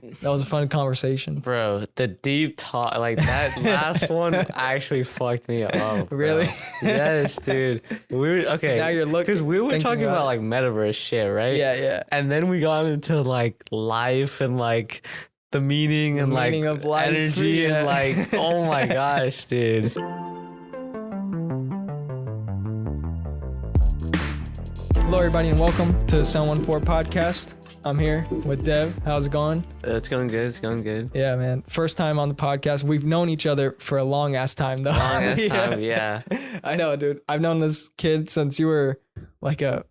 That was a fun conversation. Bro, the deep talk, like that last one actually fucked me up. Bro. Really? Yes, dude. We were okay. Now you're looking. Because we were talking about like metaverse shit, right? Yeah, yeah. And then we got into like life and like the meaning and like of life, energy and like, oh my gosh, dude. Hello, everybody, and welcome to Someone for Podcast. I'm here with Dev. How's it going? It's going good. It's going good. Yeah, man. First time on the podcast. We've known each other for a long ass time, though. Long ass time, yeah. I know, dude. I've known this kid since you were like a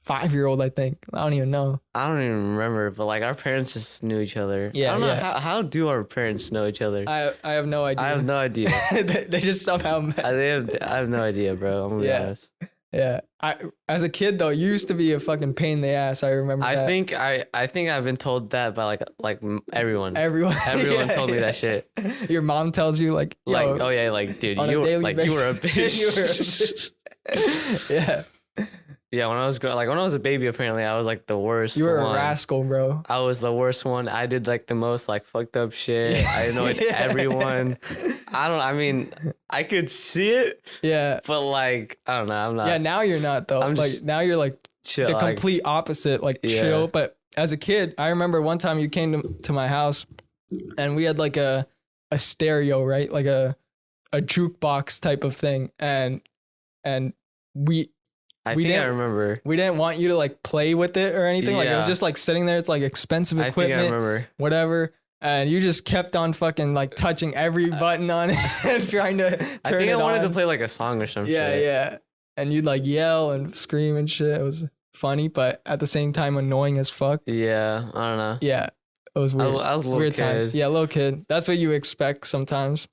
5-year-old, I think. I don't even know. I don't even remember, but like our parents just knew each other. Yeah, I don't know how do our parents know each other? I have no idea. I have no idea. they just somehow met. I have no idea, bro. I'm gonna be honest. Yeah. As a kid though, you used to be a fucking pain in the ass. I remember that. I think I've been told that by like everyone. Everyone Told me that shit. Your mom tells you like, yo, like, oh yeah, like dude, you were a bitch. You were a bitch. Yeah. Yeah, when I was a baby, apparently I was like the worst. You were one. a rascal, bro. I was the worst one. I did like the most like fucked up shit. I annoyed everyone. I mean, I could see it. Yeah. But like, I don't know. I'm not. Yeah, now you're not though. Now you're like chill, the complete opposite, like chill. But as a kid, I remember one time you came to my house and we had like a stereo, right? Like a jukebox type of thing. And I remember. We didn't want you to like play with it or anything. Like it was just like sitting there. It's like expensive equipment. I remember. Whatever. And you just kept on fucking like touching every button on it and trying to turn it on. I think I wanted to play like a song or something. Yeah. And you'd like yell and scream and shit. It was funny, but at the same time annoying as fuck. Yeah. I don't know. Yeah. It was weird. I was a little weird kid. Time. Yeah, little kid. That's what you expect sometimes.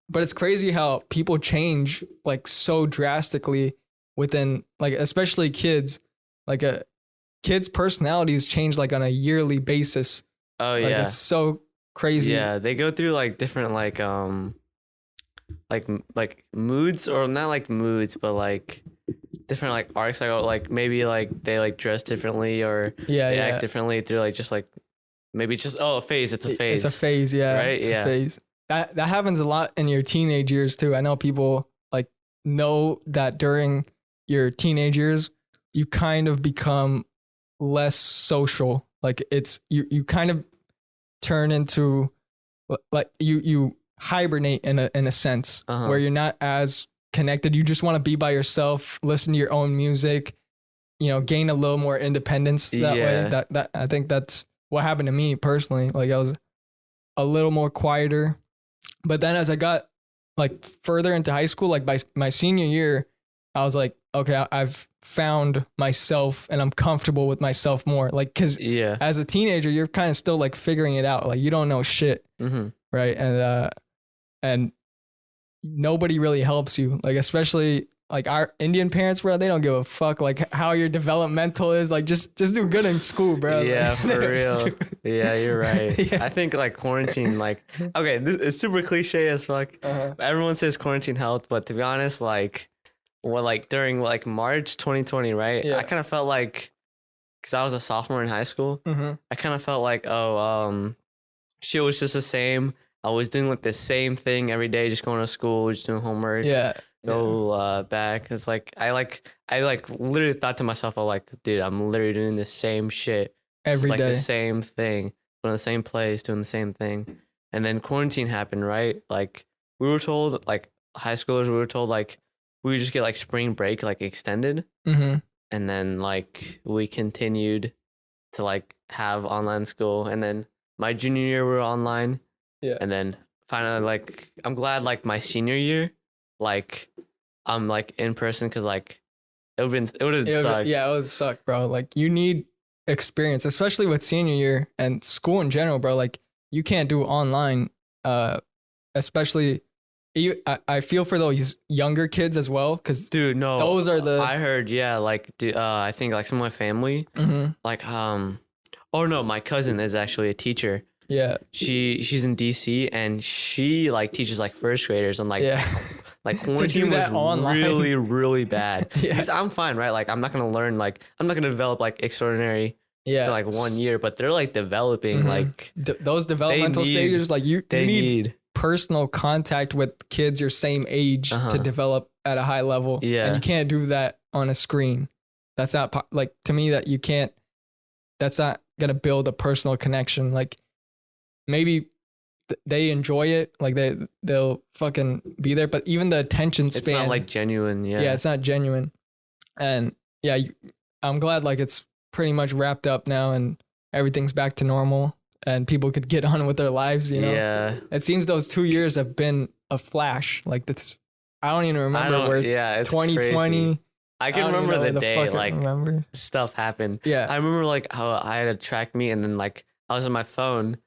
But it's crazy how people change like so drastically within, like, especially kids. Like kids' personalities change like on a yearly basis. Oh like, yeah, it's so crazy. Yeah, they go through like different like moods, or not like moods, but like different like arcs. Like maybe like they like dress differently, or they act differently through like just like maybe it's just a phase. It's a phase. It's a phase. Yeah, right. It's a phase. That happens a lot in your teenage years too. I know people like know that during your teenage years, you kind of become less social. Like it's you kind of turn into like you hibernate in a sense where you're not as connected. You just want to be by yourself, listen to your own music, gain a little more independence that way. That I think that's what happened to me personally. Like I was a little more quieter, but then as I got like further into high school, like by my senior year, I was like, okay, I've found myself and I'm comfortable with myself more. Like, cause as a teenager, you're kind of still like figuring it out. Like you don't know shit. Mm-hmm. Right. And nobody really helps you. Like, especially like our Indian parents, bro, they don't give a fuck like how your developmental is. Like just do good in school, bro. Yeah, like, for real. Yeah, you're right. Yeah. I think like quarantine, like, okay, this is super cliche as fuck. Everyone says quarantine helped, but to be honest, like, during like March 2020, right? Yeah. I kind of felt like, because I was a sophomore in high school, I kind of felt like, shit was just the same. I was doing like the same thing every day, just going to school, just doing homework. Go back. It's like I literally thought to myself, dude, I'm literally doing the same shit every day, the same thing, going to the same place, doing the same thing. And then quarantine happened, right? Like we were told, like high schoolers, we were told like we would just get like spring break like extended, and then like we continued to like have online school. And then my junior year we were online, and then finally like I'm glad like my senior year like I'm like in person, because like it would have sucked. Yeah, it would suck, bro. Like you need experience, especially with senior year and school in general, bro. Like you can't do online, especially. I feel for those younger kids as well, because dude, no, those are the I heard, like, dude, I think like some of my family, like, oh no, my cousin is actually a teacher. Yeah, she's in DC and she like teaches like first graders, and like like quarantine was online. Really bad. Because I'm fine, right? Like I'm not gonna learn, like I'm not gonna develop like extraordinary to like 1 year, but they're like developing like those developmental stages. Like you need personal contact with kids your same age to develop at a high level. Yeah. And you can't do that on a screen. That's not like, to me, that you can't, that's not going to build a personal connection. Like maybe they enjoy it. Like they'll fucking be there, but even the attention span. It's not like genuine. Yeah. Yeah. It's not genuine. And yeah, I'm glad like it's pretty much wrapped up now and everything's back to normal and people could get on with their lives, you know? Yeah. It seems those 2 years have been a flash. Like that's, I don't even remember where 2020. Crazy. I can remember the day like stuff happened. Yeah. I remember like how I had a track meet and then like I was on my phone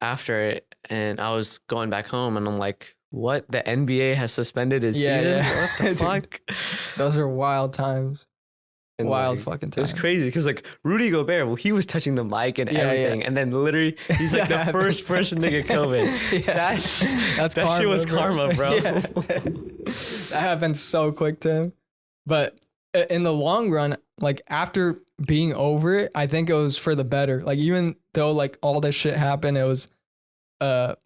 after it and I was going back home and I'm like, what? The NBA has suspended its season? Yeah. What the fuck? Those are wild times. And wild like, fucking times. It was crazy because like Rudy Gobert, well, he was touching the mic and everything, and then literally he's like the first person to get COVID. That karma, shit was karma, bro. Yeah. That happened so quick to him. But in the long run, like after being over it, I think it was for the better. Like even though like all this shit happened, it was, of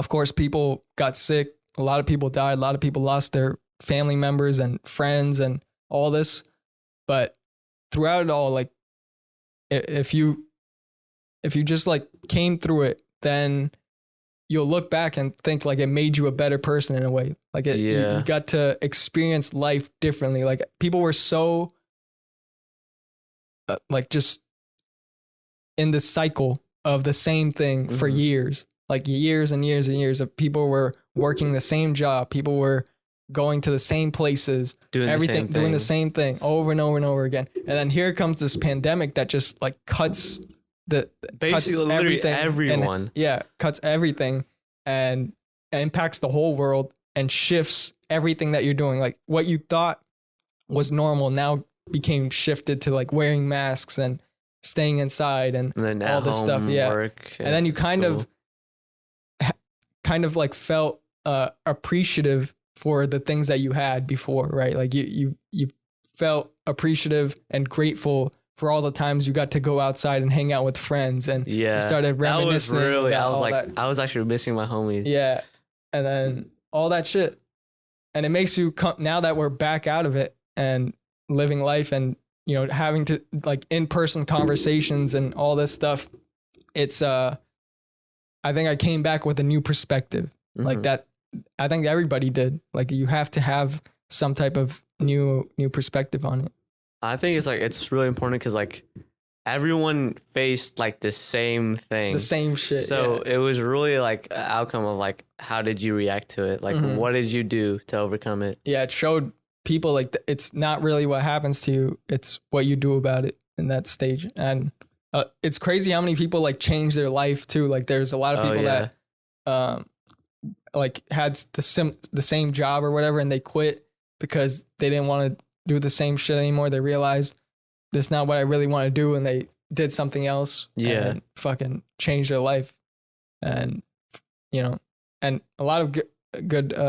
course, people got sick. A lot of people died. A lot of people lost their family members and friends and all this. But throughout it all, like if you just like came through it, then you'll look back and think like it made you a better person in a way. Like you got to experience life differently. Like people were so like just in the cycle of the same thing for years, like years and years and years of people were working the same job. People were going to the same places, doing the same thing over and over and over again. And then here comes this pandemic that just like cuts literally everyone. Cuts everything and impacts the whole world and shifts everything that you're doing. Like what you thought was normal now became shifted to like wearing masks and staying inside and all this stuff. Yeah. Work, and then you kind of like felt appreciative for the things that you had before, right? Like you felt appreciative and grateful for all the times you got to go outside and hang out with friends and you started reminiscing. I was actually missing my homies. Yeah. And then all that shit. And it makes you now that we're back out of it and living life and, you know, having to like in-person conversations and all this stuff. It's, I think I came back with a new perspective like that. I think everybody did. Like you have to have some type of new perspective on it. I think it's really important because like everyone faced like the same thing, the same shit. So it was really like an outcome of like how did you react to it? Like what did you do to overcome it? Yeah, it showed people like it's not really what happens to you; it's what you do about it in that stage. And it's crazy how many people like change their life too. Like there's a lot of people that like had the same job or whatever and they quit because they didn't want to do the same shit anymore. They realized this is not what I really want to do and they did something else and fucking changed their life. And you know, and a lot of good we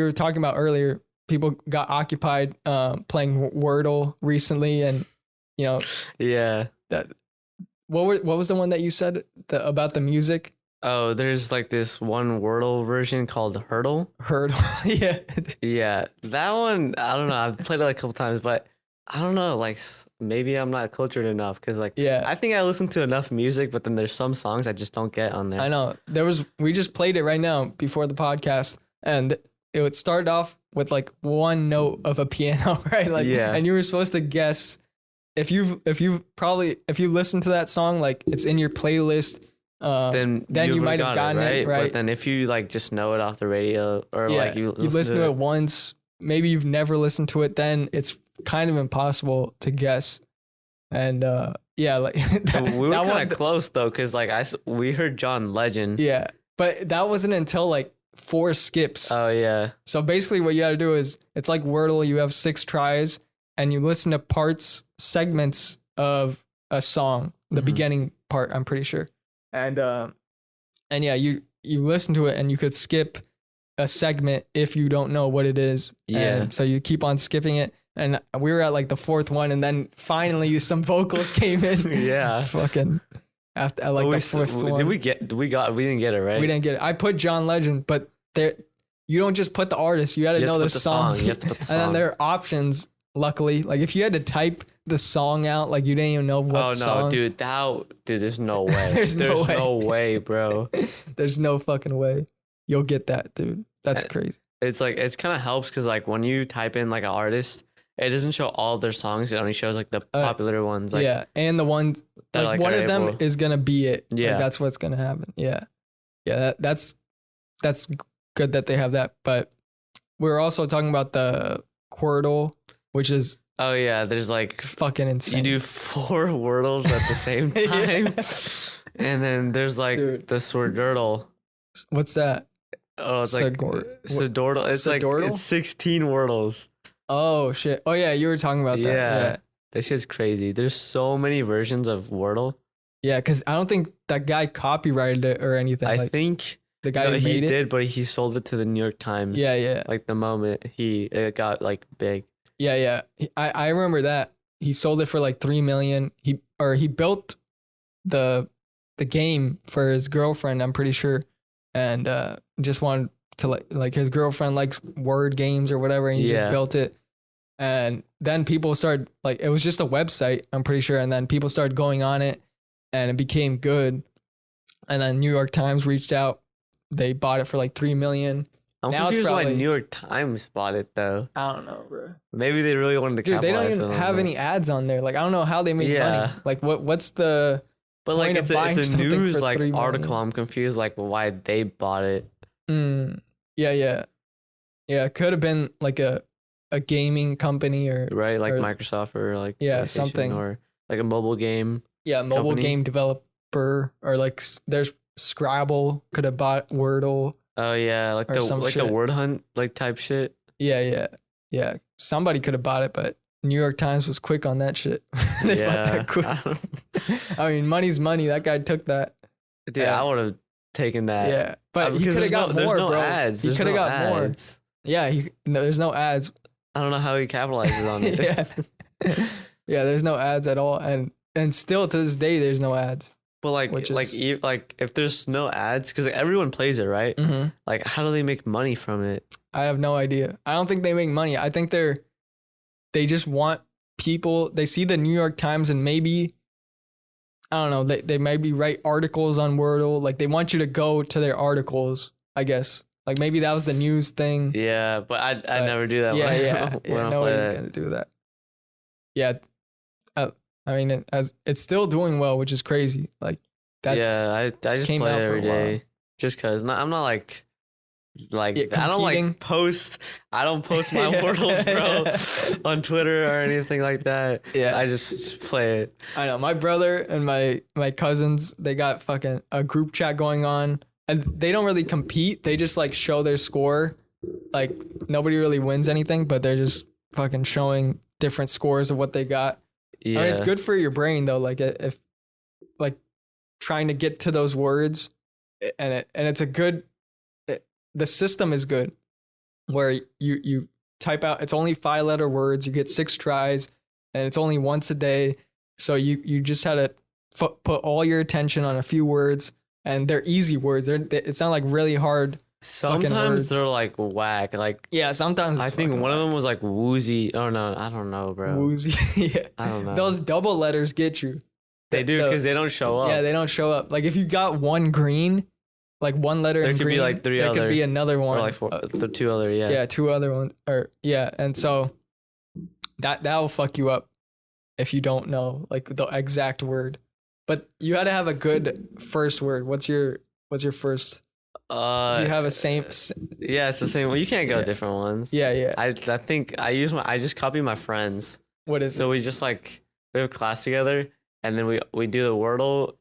were talking about earlier, people got occupied playing Wordle recently and you know that what was the one that you said about the music? Oh, there's like this one Wordle version called Hurdle. Yeah. Yeah, that one, I don't know. I've played it like a couple times, but I don't know. Like maybe I'm not cultured enough because like I think I listen to enough music, but then there's some songs I just don't get on there. I know. We just played it right now before the podcast, and it would start off with like one note of a piano, right? Like, and you were supposed to guess if you listen to that song, like it's in your playlist. Then you might have gotten it, right? But then if you like just know it off the radio or like you listen to it once, maybe you've never listened to it, then it's kind of impossible to guess. And like we were kind of close though, because like we heard John Legend. Yeah, but that wasn't until like 4 skips. Oh yeah. So basically, what you got to do is it's like Wordle. You have 6 tries, and you listen to segments of a song, the beginning part. I'm pretty sure. And yeah, you listen to it and you could skip a segment if you don't know what it is. Yeah. And so you keep on skipping it. and we were at like the fourth one, and then finally some vocals came in. Yeah. Fucking after like the fourth one. We didn't get it, right? We didn't get it. I put John Legend, but there, you don't just put the artist. You got to know the song. You have to put the song. And then there are options. Luckily, like if you had to type the song out, like you didn't even know what song. Oh no, dude, there's no way. there's no way, bro. There's no fucking way you'll get that, dude. That's crazy. It's like it's kind of helps because like when you type in like an artist, it doesn't show all of their songs. It only shows like the popular ones. Like, yeah, and the ones like one of them is gonna be it. Yeah, like, that's what's gonna happen. Yeah, yeah. That's good that they have that. But we're also talking about the Wordle, which is there's like fucking insane. You do 4 Wordles at the same time, and then there's like the Swordle. What's that? Oh, it's like Swordle. It's like it's 16 Wordles. Oh shit! Oh yeah, you were talking about that. Yeah, that shit's crazy. There's so many versions of Wordle. Yeah, because I don't think that guy copyrighted it or anything. I think the guy who made it did, but he sold it to the New York Times. Yeah. Like the moment it got like big. Yeah. I remember that he sold it for like $3 million. He built the game for his girlfriend, I'm pretty sure, and just wanted to like his girlfriend likes word games or whatever, and he just built it. And then people started like it was just a website, I'm pretty sure, and then people started going on it, and it became good. And then New York Times reached out. They bought it for like $3 million. I'm confused why New York Times bought it though. I don't know, bro. Maybe they really wanted to capitalize. They don't even have any ads on there. Like I don't know how they make money. Like what's the But like it's a news like article. I'm confused like why they bought it. Yeah. It could have been like a gaming company or like Microsoft or like something, or like a mobile game. Yeah, mobile company. Game developer, or like there's Scrabble could have bought Wordle. Oh yeah, like the word hunt like type shit. Yeah. Somebody could have bought it, but New York Times was quick on that shit. They bought that quick. I mean, money's money. That guy took that. Dude, I would have taken that. Yeah, but he could have got more, bro. Ads. He could have got more. Yeah, there's no ads. I don't know how he capitalizes on it. Yeah, there's no ads at all, and still to this day, there's no ads. But like if there's no ads, because like, everyone plays it, right? Mm-hmm. Like, how do they make money from it? I have no idea. I don't think they make money. I think they just want people. They see the New York Times and maybe, I don't know. They maybe write articles on Wordle. Like they want you to go to their articles, I guess. Like maybe that was the news thing. Yeah, but I never do that. Yeah. Nobody's gonna do that. Yeah. I mean, it's still doing well, which is crazy. Like that's I just play it every day, just cause. I'm not like I don't post my Wordles, bro, on Twitter or anything like that. Yeah, I just play it. I know my brother and my cousins, they got fucking a group chat going on, and they don't really compete. They just like show their score. Like nobody really wins anything, but they're just fucking showing different scores of what they got. Yeah. I mean, it's good for your brain though. Like if like trying to get to those words, and it's a good. The system is good, where you type out. It's only 5-letter words. You get 6 tries, and it's only once a day. So you just had to put all your attention on a few words, and they're easy words. It's not like really hard. Sometimes they're like whack. Like sometimes I think one of them was like woozy. Oh no, I don't know, bro. Woozy. Yeah, I don't know. Those double letters get you. They do because they don't show up. Yeah, they don't show up. Like if you got one green, like one letter in green, there could be like 3 other. There could be another one, or like 4, the 2 other. Yeah. Yeah, 2 other ones. And so that will fuck you up if you don't know like the exact word. But you had to have a good first word. What's your first? Do you have a same? Yeah, it's the same. Well, you can't go different ones. Yeah. I think I just copy my friends. What is? So we just like we have class together, and then we do the Wordle,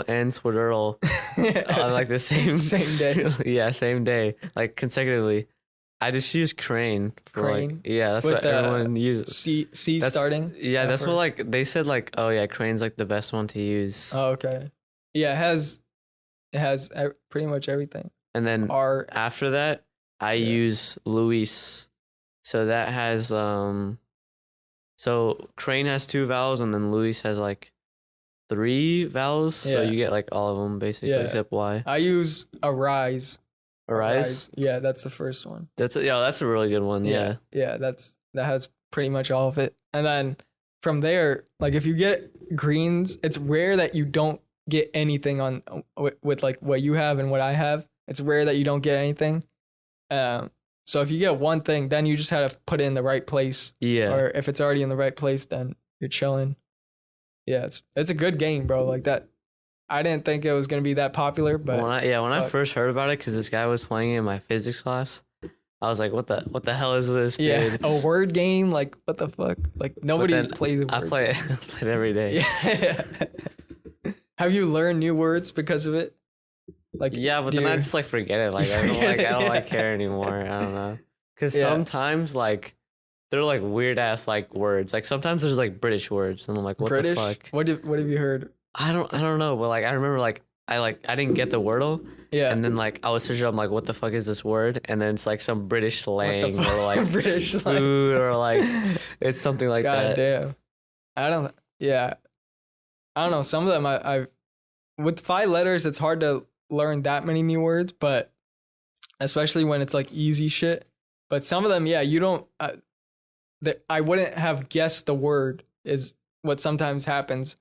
and Swordle on like the same day. Yeah, same day, like consecutively. I just use Crane. Crane. That's what everyone uses. C starting. Yeah, that's what like they said. Like, oh yeah, Crane's like the best one to use. Oh, okay. Yeah, it has pretty much everything. And then after that, I use Luis. So that has So Crane has 2 vowels, and then Luis has like 3 vowels. So Yeah. you get like all of them basically, Yeah. except Y. I use arise. Arise. Yeah, that's the first one. That's a really good one. Yeah. Yeah, that has pretty much all of it. And then from there, like if you get greens, it's rare that you don't get anything on with like what you have and what I have. It's rare that you don't get anything. So if you get one thing, then you just have to put it in the right place. Yeah. Or if it's already in the right place, then you're chilling. Yeah, it's a good game, bro. Like that. I didn't think it was gonna be that popular, but when I first heard about it, because this guy was playing it in my physics class, I was like, "What the hell is this, dude?" Yeah, a word game. Like what the fuck? Like nobody plays a word. I play it every day. Yeah. Have you learned new words because of it? Like yeah, but then I just like forget it. Like I don't like care anymore. I don't know, because sometimes like they're like weird ass like words. Like sometimes there's like British words, and I'm like, what the fuck? What have you heard? I don't know, but like I remember like I didn't get the wordle. Yeah. And then like I was searching up like what the fuck is this word? And then it's like some British slang or like British food or like it's something like God that. Damn. I don't know. Some of them I've with 5 letters it's hard to learn that many new words, but especially when it's like easy shit. But some of them, yeah, you don't I wouldn't have guessed the word is what sometimes happens.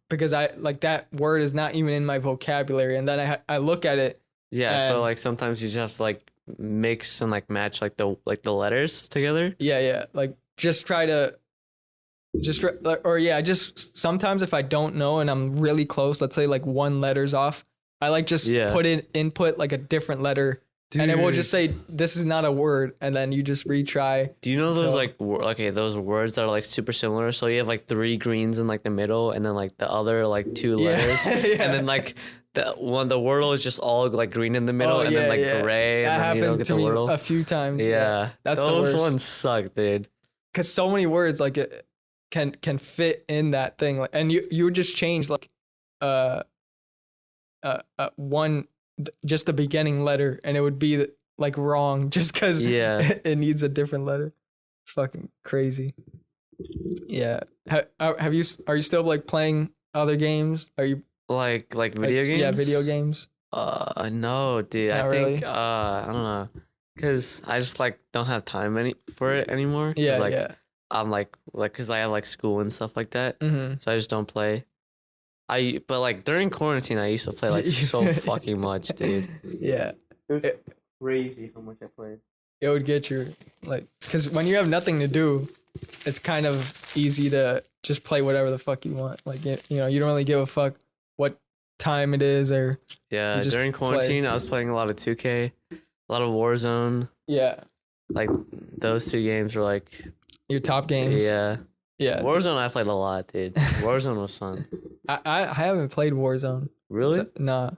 Because I like that word is not even in my vocabulary, and then I look at it. Yeah, so like sometimes you just have to like mix and like match like the letters together. Yeah, like just sometimes if I don't know and I'm really close, let's say like 1 letter's off, I like just input like a different letter. Dude. And it will just say this is not a word, and then you just retry. Do you know those those words that are like super similar? So you have like 3 greens in like the middle, and then like the other like 2 letters, and then like the wordle is just all like green in the middle, and then like gray. That and then happened to me a few times. Yeah, that's those the worst. ones suck, dude. Because so many words like it can fit in that thing, like, and you would just change like one. Just the beginning letter, and it would be like wrong just because it needs a different letter. It's fucking crazy. Yeah. Are you still like playing other games? Are you like video games? Yeah, video games. No, dude. Not I think really? I don't know, because I just like don't have time for it anymore. Yeah. I'm like because I have like school and stuff like that, so I just don't play. But like during quarantine, I used to play like so fucking much, dude. Yeah. It was crazy how much I played. It would get you like, because when you have nothing to do, it's kind of easy to just play whatever the fuck you want. Like, you know, you don't really give a fuck what time it is or. Yeah, during quarantine, I was playing a lot of 2K, a lot of Warzone. Yeah. Like those 2 games were like your top games. Yeah. Yeah. Warzone, I played a lot, dude. Warzone was fun. I haven't played Warzone. Really? Nah.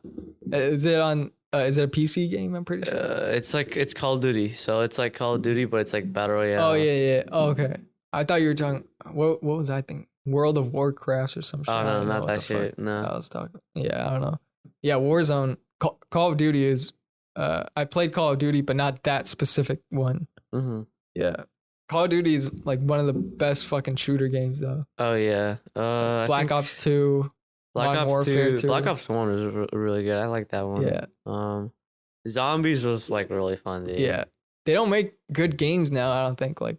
Is it on? Is it a PC game? I'm pretty sure. It's Call of Duty. So it's like Call of Duty, but it's like Battle Royale. Oh yeah. Oh, okay. I thought you were talking. What was I thinking? World of Warcraft or some shit. Oh no, not that shit. No. I was talking. Yeah, I don't know. Yeah, Warzone. Call of Duty is. I played Call of Duty, but not that specific one. Yeah. Call of Duty is like one of the best fucking shooter games though. Oh yeah. Black Ops 2. Black Ops Warfare 2. Black Ops 1 was really good. I like that one. Yeah. Zombies was like really fun, dude. Yeah. They don't make good games now, I don't think. Like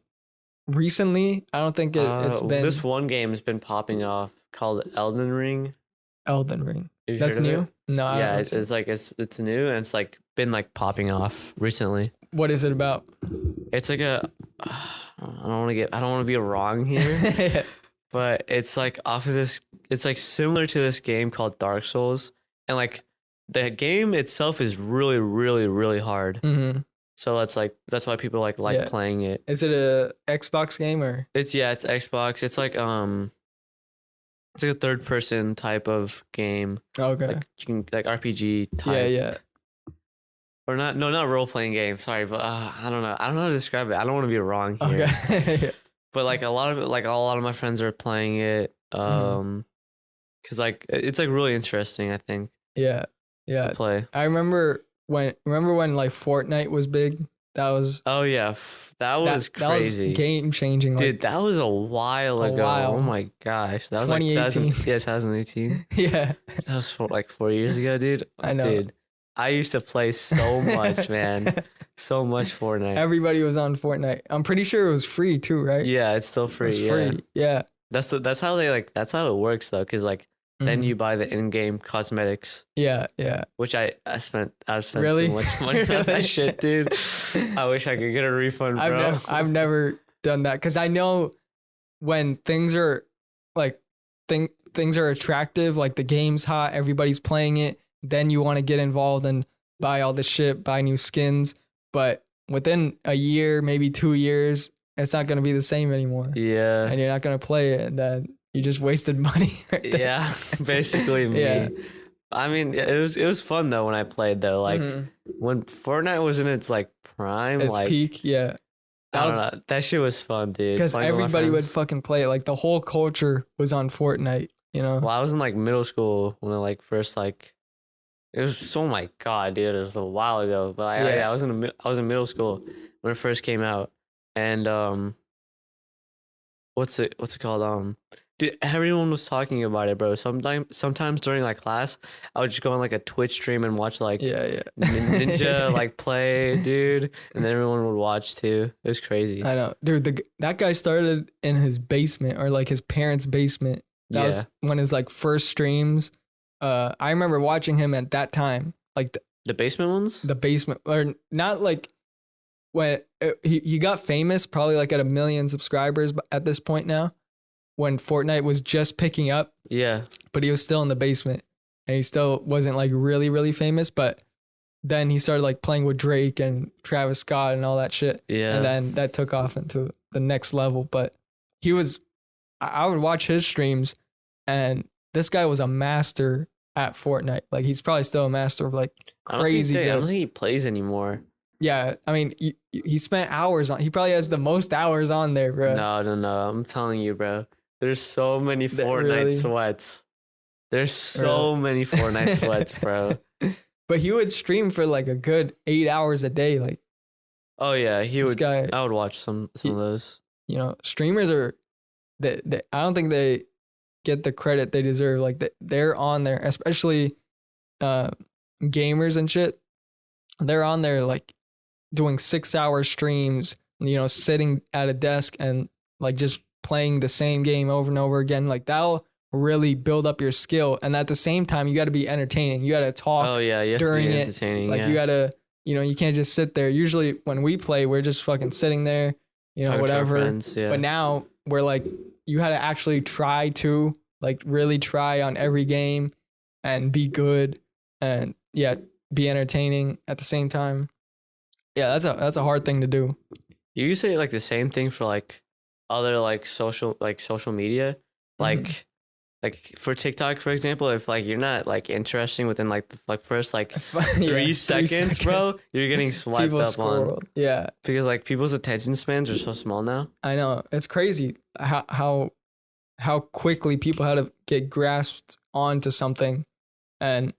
recently, I don't think it's been. This one game has been popping off called Elden Ring. Elden Ring. Have you That's heard of new? it? No. Yeah, it's like it's new, and it's like been like popping off recently. What is it about? It's like a I don't want to be wrong here. But it's like off of this, it's like similar to this game called Dark Souls, and like the game itself is really, really, really hard. So that's why people like playing it. Is it a Xbox game or? It's Xbox. It's like a 3rd-person type of game. Okay. Like you can like RPG type. Yeah. Or not role playing game. Sorry, but I don't know. I don't know how to describe it. I don't want to be wrong here. Okay. But like a lot of my friends are playing it. Cause like it's like really interesting, I think. Yeah. To play. I remember when like Fortnite was big. That was Oh yeah, that was that was crazy. game changing. Dude, Like, that was a while ago. Oh my gosh, that was like 2018. 2018. Yeah, That was like 4 years ago, dude. I know. Dude, I used to play so much, man. So much Fortnite. Everybody was on Fortnite. I'm pretty sure it was free too, right? Yeah, it's still free. It's yeah. free. Yeah. That's how they like. That's how it works though, because like then Mhm. you buy the in-game cosmetics. Yeah, yeah. Which I spent Really? too much money on that shit, dude. I wish I could get a refund, bro. I've never done that because I know when things are like things are attractive, like the game's hot, everybody's playing it, then you want to get involved and buy all the shit, buy new skins. But within a year, maybe 2 years, it's not gonna be the same anymore. Yeah. And you're not gonna play it, and then you just wasted money. Right there. Yeah, basically me. Yeah. I mean, it was fun though when I played though. Like when Fortnite was in its like prime, Its like peak, yeah. I don't know, that shit was fun, dude. Because Playing with my everybody would friends. fucking play it. Like the whole culture was on Fortnite, you know? Well, I was in like middle school when I like first like it was. Oh my god, dude! It was a while ago, but I was in middle school when it first came out, and what's it called? Dude, everyone was talking about it, bro. Sometimes during like class, I would just go on like a Twitch stream and watch like Yeah. Ninja like play, dude, and then everyone would watch too. It was crazy. I know. Dude, that guy started in his basement or like his parents' basement. That was one of his like first streams. I remember watching him at that time. Like The basement ones? the basement, or not like when he got famous, probably like at 1 million subscribers at this point now, when Fortnite was just picking up, Yeah. but he was still in the basement and he still wasn't like really, really famous. But then he started like playing with Drake and Travis Scott and all that shit. Yeah. And then that took off into the next level. But he was, I would watch his streams, and this guy was a master at Fortnite. Like he's probably still a master of like crazy I good. don't think he plays anymore. Yeah, I mean, he spent hours on. He probably has the most hours on there, bro. No. I'm telling you, bro. There's so many Fortnite really? sweats. There's so many Fortnite sweats, bro. But he would stream for like a good 8 hours a day. Like, Oh yeah, he this would. guy, I would watch some of those. you know, streamers are. They I don't think they get the credit they deserve. Like they're on there, especially gamers and shit. They're on there like doing 6-hour streams, you know, sitting at a desk and like just playing the same game over and over again. Like that'll really build up your skill. And at the same time, you got to be entertaining. You got to talk Oh yeah, you have during to be it. entertaining. Like yeah. you got to, you know, you can't just sit there. Usually when we play, we're just fucking sitting there, you know, Talk to our whatever. friends, yeah. But now we're like, you had to actually try to like really try on every game and be good and yeah, be entertaining at the same time. Yeah, that's a hard thing to do. You say like the same thing for like other like social media, like like for TikTok, for example. If like you're not like interesting within like the first like three seconds, bro, you're getting swiped People up scroll. on. Yeah, Because like people's attention spans are so small now. I know. It's crazy how quickly people had to get grasped onto something. And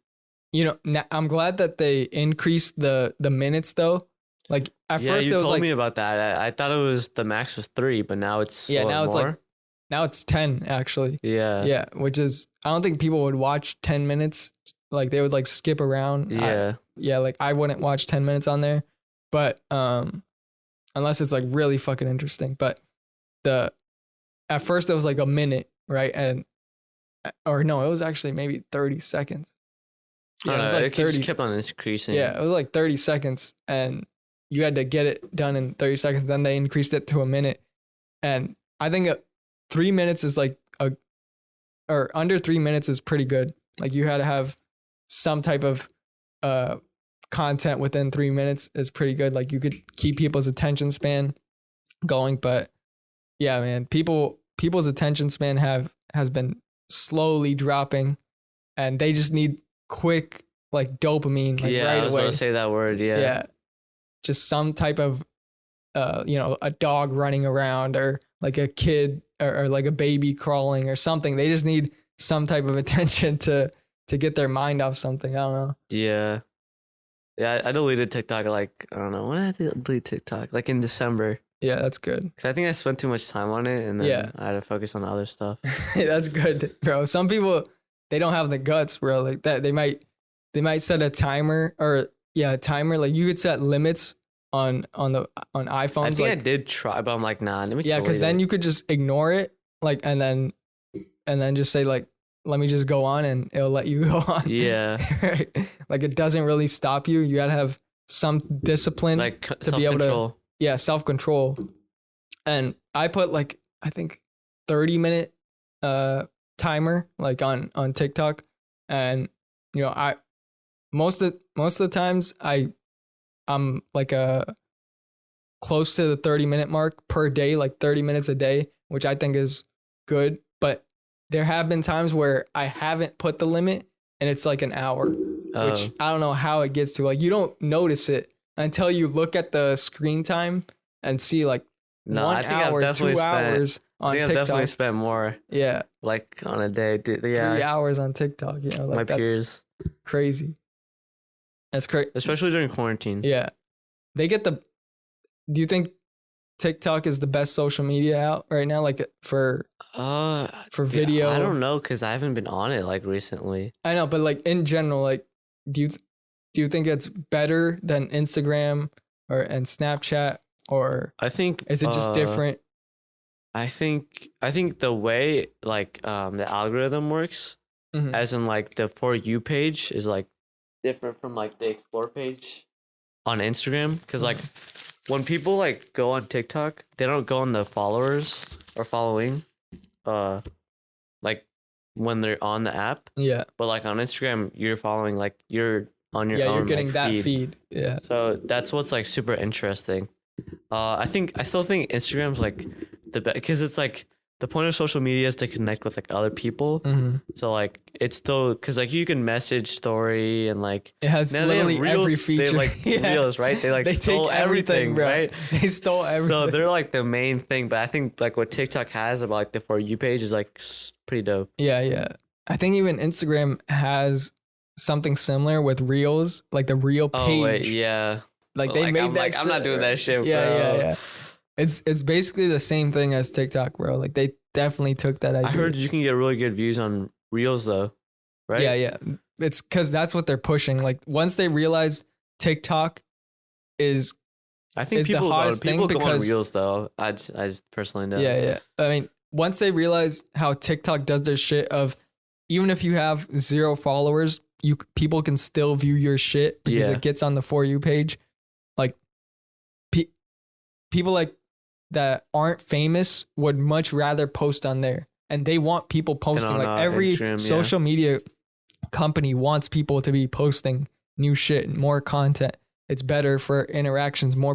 you know, I'm glad that they increased the minutes though. Like at Yeah, first you it was told like me about that. I thought it was the max was 3, but now it's now it's more? like now it's 10 actually. Yeah. Yeah, which is I don't think people would watch 10 minutes. Like they would like skip around. Yeah. Like I wouldn't watch 10 minutes on there. But unless it's like really fucking interesting. But at first it was like a minute, right? And or no, it was actually maybe 30 seconds. I don't it was know, like it just kept on increasing. Yeah, it was like 30 seconds and you had to get it done in 30 seconds. Then they increased it to a minute. And I think 3 minutes is like or under 3 minutes is pretty good. Like you had to have some type of content within 3 minutes is pretty good. Like you could keep people's attention span going. But yeah, man, people's attention span has been slowly dropping and they just need quick like dopamine like yeah, right I was away. about to say that word. Yeah. Just some type of you know, a dog running around or like a kid or like a baby crawling or something. They just need some type of attention to get their mind off something. I don't know. Yeah. Yeah, I deleted TikTok like, I don't know, when did I delete TikTok? Like in December. Yeah, that's good. Because I think I spent too much time on it, and then I had to focus on other stuff. That's good, bro. Some people, they don't have the guts, bro. Like that, they might set a timer a timer. Like you could set limits on iPhones. I think I did try, but I'm like, nah. Let me yeah, because then you could just ignore it, like, and then just say like, let me just go on, and it'll let you go on. Yeah. Right? Like it doesn't really stop you. You gotta have some discipline, like to be able to. Yeah, self-control. And I put like, I think 30-minute timer like on TikTok. And you know, I most of the times I'm like close to the 30-minute mark per day, like 30 minutes a day, which I think is good. But there have been times where I haven't put the limit and it's like an hour, which I don't know how it gets to. Like you don't notice it until you look at the screen time and see like 1 hour, 2 hours on TikTok. I've definitely spent more. Yeah. Like on a day. Yeah. 3 hours on TikTok. You know, like my peers. Crazy. That's crazy. Especially during quarantine. Yeah. They get do you think TikTok is the best social media out right now? Like for video? I don't know, because I haven't been on it like recently. I know, but like in general, like do you think it's better than Instagram and Snapchat, or I think is it just different? I think the way like the algorithm works, as in like the For You page is like different from like the Explore page on Instagram, because like when people like go on TikTok, they don't go on the followers or following, like when they're on the app. Yeah. But like on Instagram, you're following, like you're on your own. Yeah, you're getting like, that feed. Yeah. So that's what's like super interesting. I still think Instagram's like the best, because it's like the point of social media is to connect with like other people. So like it's still, because like you can message story and like it has literally every feature. They like reels, right? They like they stole everything, bro. Right? They stole everything. So they're like the main thing. But I think like what TikTok has about like the For You page is like pretty dope. Yeah. I think even Instagram has something similar with reels, like the reel page. Oh wait, yeah. Like they made that. I'm not doing that shit. Yeah. It's basically the same thing as TikTok, bro. Like they definitely took that idea. I heard you can get really good views on reels though, right? Yeah. It's because that's what they're pushing. Like once they realize TikTok is, I think people the hottest thing because go on reels though. I just personally know. Yeah. I mean, once they realize how TikTok does their shit of, even if you have 0 followers, people can still view your shit because it gets on the For You page. Like people like that aren't famous would much rather post on there, and they want people posting. Like every social media company wants people to be posting new shit and more content. It's better for interactions. If more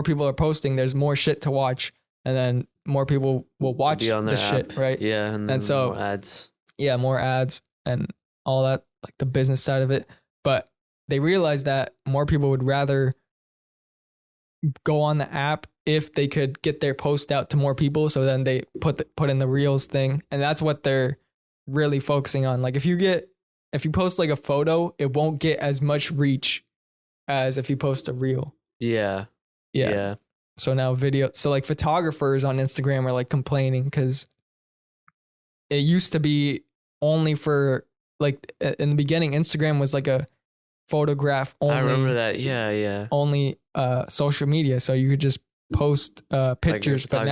people are posting, there's more shit to watch, and then more people will watch the shit, right? Yeah, and so more ads. Yeah, more ads and all that, like the business side of it. But they realize that more people would rather go on the app if they could get their post out to more people. So then they put in the reels thing, and that's what they're really focusing on. Like if you post like a photo, it won't get as much reach as if you post a reel. Yeah. So now video. So like photographers on Instagram are like complaining because it used to be only for like in the beginning, Instagram was like a photograph only. I remember that. Yeah. Only social media. So you could just post pictures, like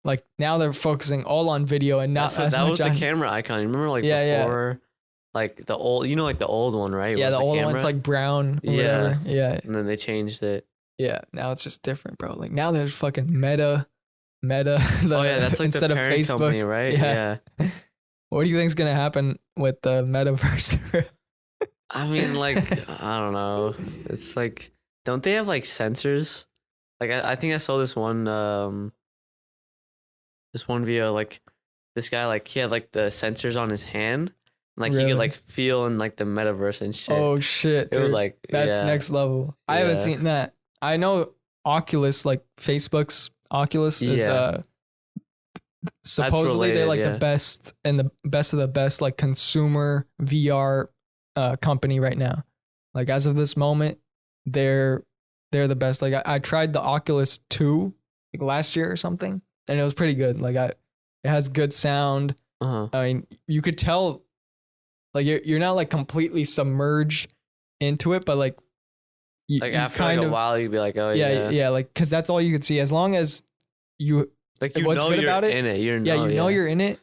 but now they're focusing all on video and not as much on. That was the camera icon. You remember like before, like the old, like the old one, right? Yeah, the old one's like brown or whatever. Yeah. And then they changed it. Yeah, now it's just different, bro. Like now there's fucking Meta. That's like instead the parent of Facebook, company, right? Yeah. What do you think's gonna happen with the metaverse? I mean, like, I don't know. It's like, don't they have like sensors? Like, I think I saw this one video. Like, this guy, like, he had like the sensors on his hand. Like really? He could like feel in like the metaverse and shit. Oh shit! Dude. It was like that's next level. I haven't seen that. I know Oculus, like Facebook's Oculus, is supposedly they're like the best and the best of the best like consumer VR company right now. Like as of this moment, they're the best. Like I tried the Oculus 2 like last year or something, and it was pretty good. Like it has good sound. I mean, you could tell like you're not like completely submerged into it, but like like after like a while you'd be like, oh yeah, like because that's all you could see. As long as you like you what's know good you're about it, in it. You know you're in it.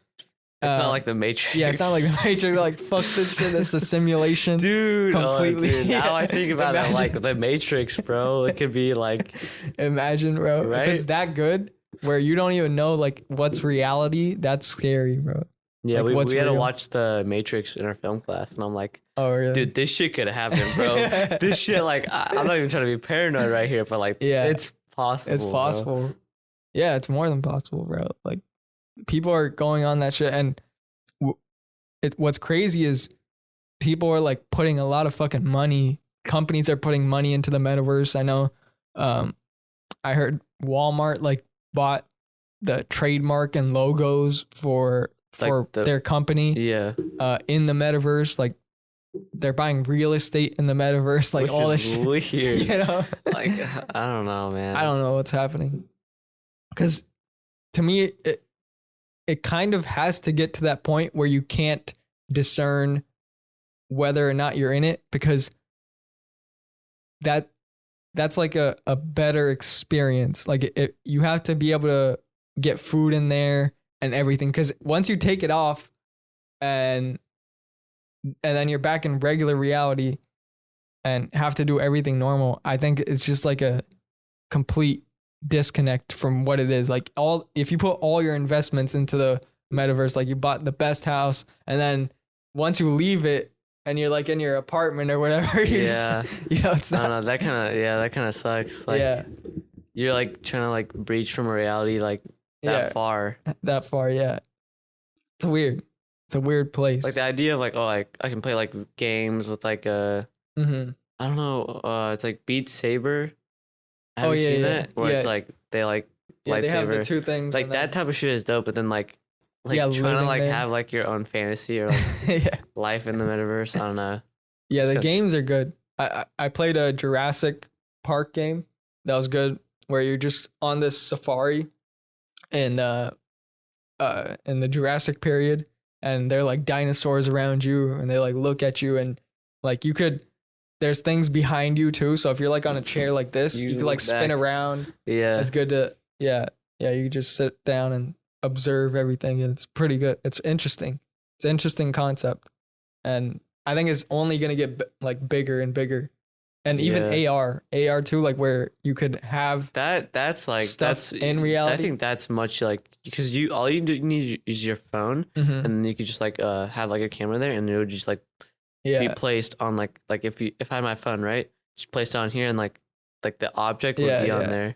It's not like the Matrix. Yeah, it's not like the Matrix. Like fuck this shit. It's a simulation, dude. Completely. Dude, now I think about it like the Matrix, bro. It could be like, imagine, bro, right? if it's that good where you don't even know like what's reality. That's scary, bro. Yeah, like, we had to watch the Matrix in our film class, and I'm like, oh really? Dude, this shit could happen, bro. This shit, like, I'm not even trying to be paranoid right here, but like, it's possible. It's possible. Bro. Yeah, it's more than possible, bro. Like, people are going on that shit, and what's crazy is people are like putting a lot of fucking money. Companies are putting money into the metaverse. I know. I heard Walmart like bought the trademark and logos for their company. Yeah. In the metaverse, like they're buying real estate in the metaverse, like which all this shit. Weird. You know? Like I don't know, man. I don't know what's happening. Because to me, it kind of has to get to that point where you can't discern whether or not you're in it, because that's like a better experience. Like you have to be able to get food in there and everything, because once you take it off and then you're back in regular reality and have to do everything normal, I think it's just like a complete disconnect from what it is. Like if you put all your investments into the metaverse, like you bought the best house, and then once you leave it and you're like in your apartment or whatever, you're just, it's not. I don't know, that kind of sucks. Like you're like trying to like breach from a reality like that far. Yeah. It's weird. It's a weird place. Like the idea of like, oh, like I can play like games with like I don't know, it's like Beat Saber. Have you seen that? Where it's like they like lightsaber. They have the two things. Like that type of shit is dope, but then like trying to like have like your own fantasy or like life in the metaverse. I don't know. Yeah, the games are good. I played a Jurassic Park game that was good, where you're just on this safari in the Jurassic period, and they're like dinosaurs around you, and they like look at you, and like there's things behind you too. So if you're like on a chair like this, you could like spin around. Yeah. It's good to, you just sit down and observe everything, and it's pretty good. It's interesting. It's an interesting concept. And I think it's only going to get like bigger and bigger. And even AR too, like where you could have that's like stuff in reality. I think that's much like, because all you need is your phone, and then you could just like have like a camera there, and it would just like be placed on like if I had my phone, right, just placed on here, and like the object would be on there.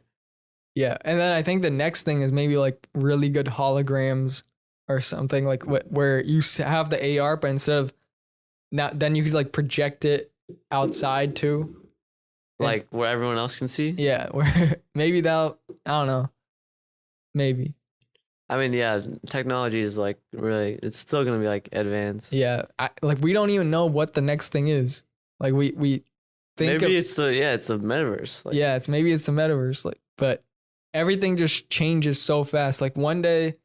Yeah, and then I think the next thing is maybe like really good holograms or something, like where you have the AR, but instead of then you could like project it outside too, like where everyone else can see. Yeah, where maybe I don't know, maybe. I mean, technology is like really, it's still gonna be like advanced. Yeah, like we don't even know what the next thing is. Like we think maybe it's the metaverse. Like, it's the metaverse. Like, but everything just changes so fast. Like one day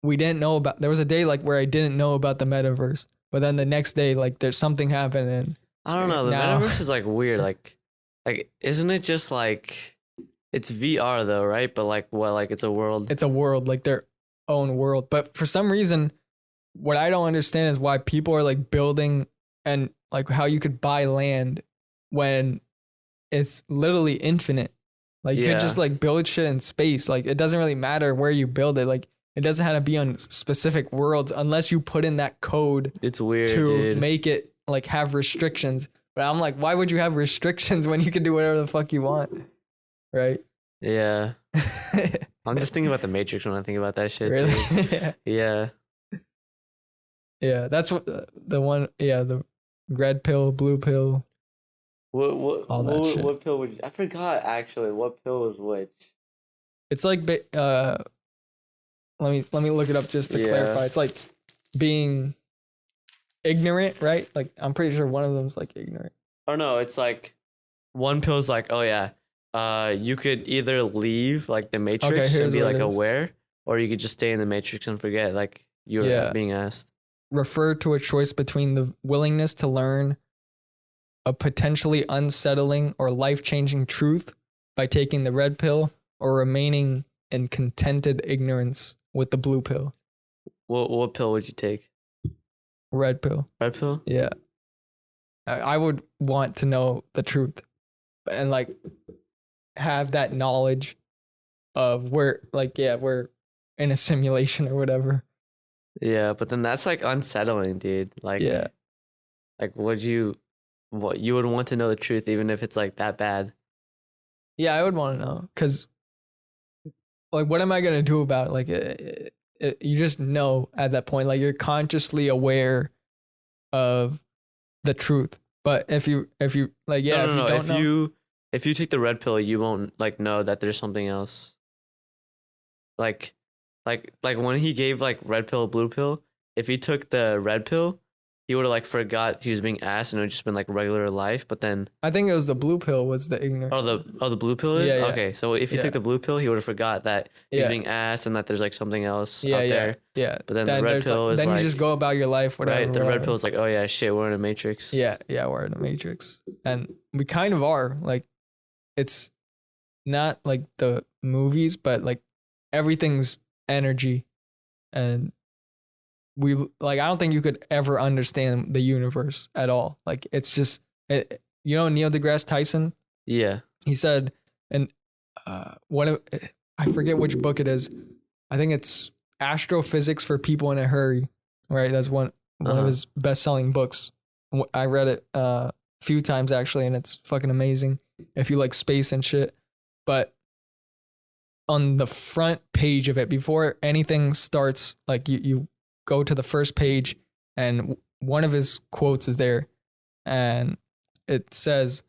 there was a day like where I didn't know about the metaverse, but then the next day like there's something happened, and I don't know. The metaverse is like weird. Like isn't it just like, it's VR though, right? But like what? Like it's a world. It's a world, like their own world. But for some reason, what I don't understand is why people are like building, and like how you could buy land when it's literally infinite. Like you could just like build shit in space. Like it doesn't really matter where you build it. Like it doesn't have to be on specific worlds unless you put in that code. It's weird to make it like have restrictions. But I'm like, why would you have restrictions when you can do whatever the fuck you want? Right? Yeah. I'm just thinking about the Matrix when I think about that shit. Really? Yeah. Yeah, that's what the one. Yeah, the red pill, blue pill. What pill was? I forgot actually. What pill was which? It's like let me look it up just to clarify. It's like being ignorant, right? Like I'm pretty sure one of them's like ignorant. or no, it's like one pill's like, oh yeah, you could either leave like the Matrix and be like aware, or you could just stay in the Matrix and forget like you were being asked. Refer to a choice between the willingness to learn a potentially unsettling or life-changing truth by taking the red pill, or remaining in contented ignorance with the blue pill. What pill would you take? Red pill. Red pill? Yeah. I would want to know the truth and like have that knowledge of where, like, we're in a simulation or whatever. Yeah, but then that's like unsettling, dude. Like, like what you would want to know the truth even if it's like that bad. Yeah, I would want to know, because like, what am I gonna do about it? Like, you just know at that point, like, you're consciously aware of the truth. But if you like, if you take the red pill, you won't like know that there's something else. Like when he gave like red pill, blue pill, if he took the red pill, he would have like forgot he was being asked, and it would just been like regular life. But then I think it was the blue pill was the ignorant. The blue pill is okay. So if he took the blue pill, he would have forgot that he's being asked and that there's like something else out there. Yeah. But then the red pill is then you just go about your life, whatever. Right. The red pill is like, oh yeah, shit, we're in a matrix. Yeah, we're in a matrix, and we kind of are. Like, it's not like the movies, but like everything's energy, and we like, I don't think you could ever understand the universe at all. Like, it's just Neil deGrasse Tyson. Yeah, he said, and I forget which book it is. I think it's Astrophysics for People in a Hurry. Right, that's one of his best-selling books. I read it a few times actually, and it's fucking amazing if you like space and shit. But on the front page of it, before anything starts, like you go to the first page, and one of his quotes is there, and it says,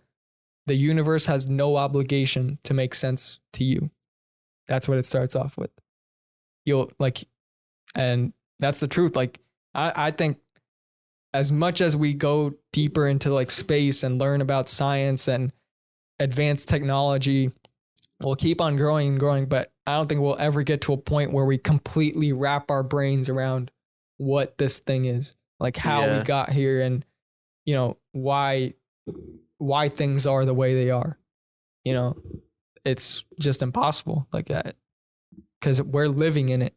"The universe has no obligation to make sense to you." That's what it starts off with. And that's the truth. Like, I think as much as we go deeper into like space and learn about science and advanced technology, we'll keep on growing and growing, but I don't think we'll ever get to a point where we completely wrap our brains around what this thing is, like how we got here, and why things are the way they are. It's just impossible like that, because we're living in it,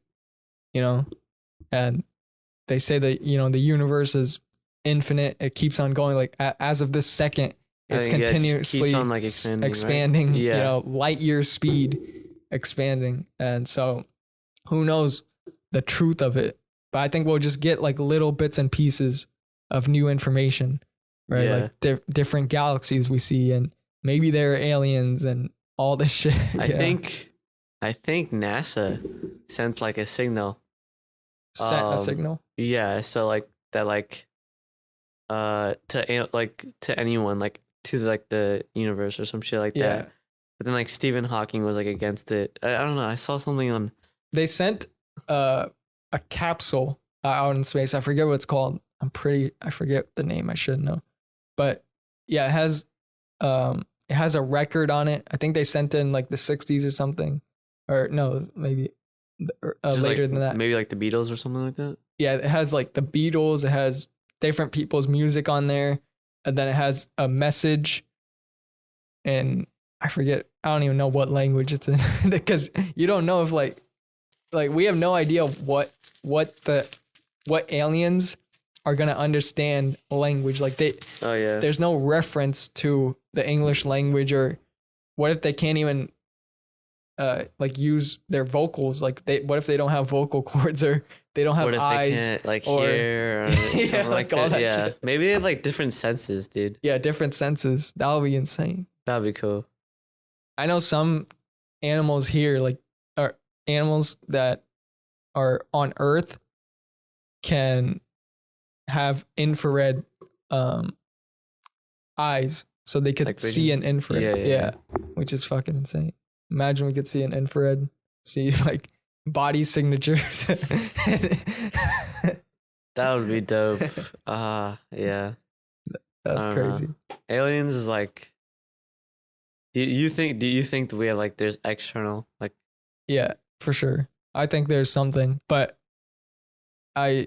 and they say that the universe is infinite. It keeps on going. Like, as of this second, it's continuously on, like, expanding, right? Light year speed expanding. And so who knows the truth of it, but I think we'll just get like little bits and pieces of new information, right? Like different galaxies we see, and maybe there are aliens and all this shit. I think NASA sent like a signal. Sent a signal? Yeah, so like that, like to anyone, like to like the universe or some shit like that. But then like Stephen Hawking was like against it. I don't know. I saw something on. They sent a capsule out in space. I forget what it's called. I forget the name. I should know. But yeah, it has a record on it. I think they sent in like the 60s or something, or no, maybe later than that. Maybe like the Beatles or something like that. Yeah, it has like the Beatles. It has different people's music on there, and then it has a message, and I forget. I don't even know what language it's in, because you don't know if like we have no idea what aliens are gonna understand language. Like there's no reference to the English language, or what if they can't even like use their vocals? Like what if they don't have vocal cords, or they don't have what if eyes, they can't like hear, or something like all that shit. Maybe they have like different senses, dude. Yeah, different senses. That would be insane. That'd be cool. I know some animals here, like, are animals that are on Earth, can have infrared eyes, so they could like see an infrared. Yeah, which is fucking insane. Imagine we could see an infrared, see like body signatures. That would be dope. Yeah. That's crazy. Know. aliens is like. Do you think that we have like there's external like? Yeah, for sure. I think there's something, but I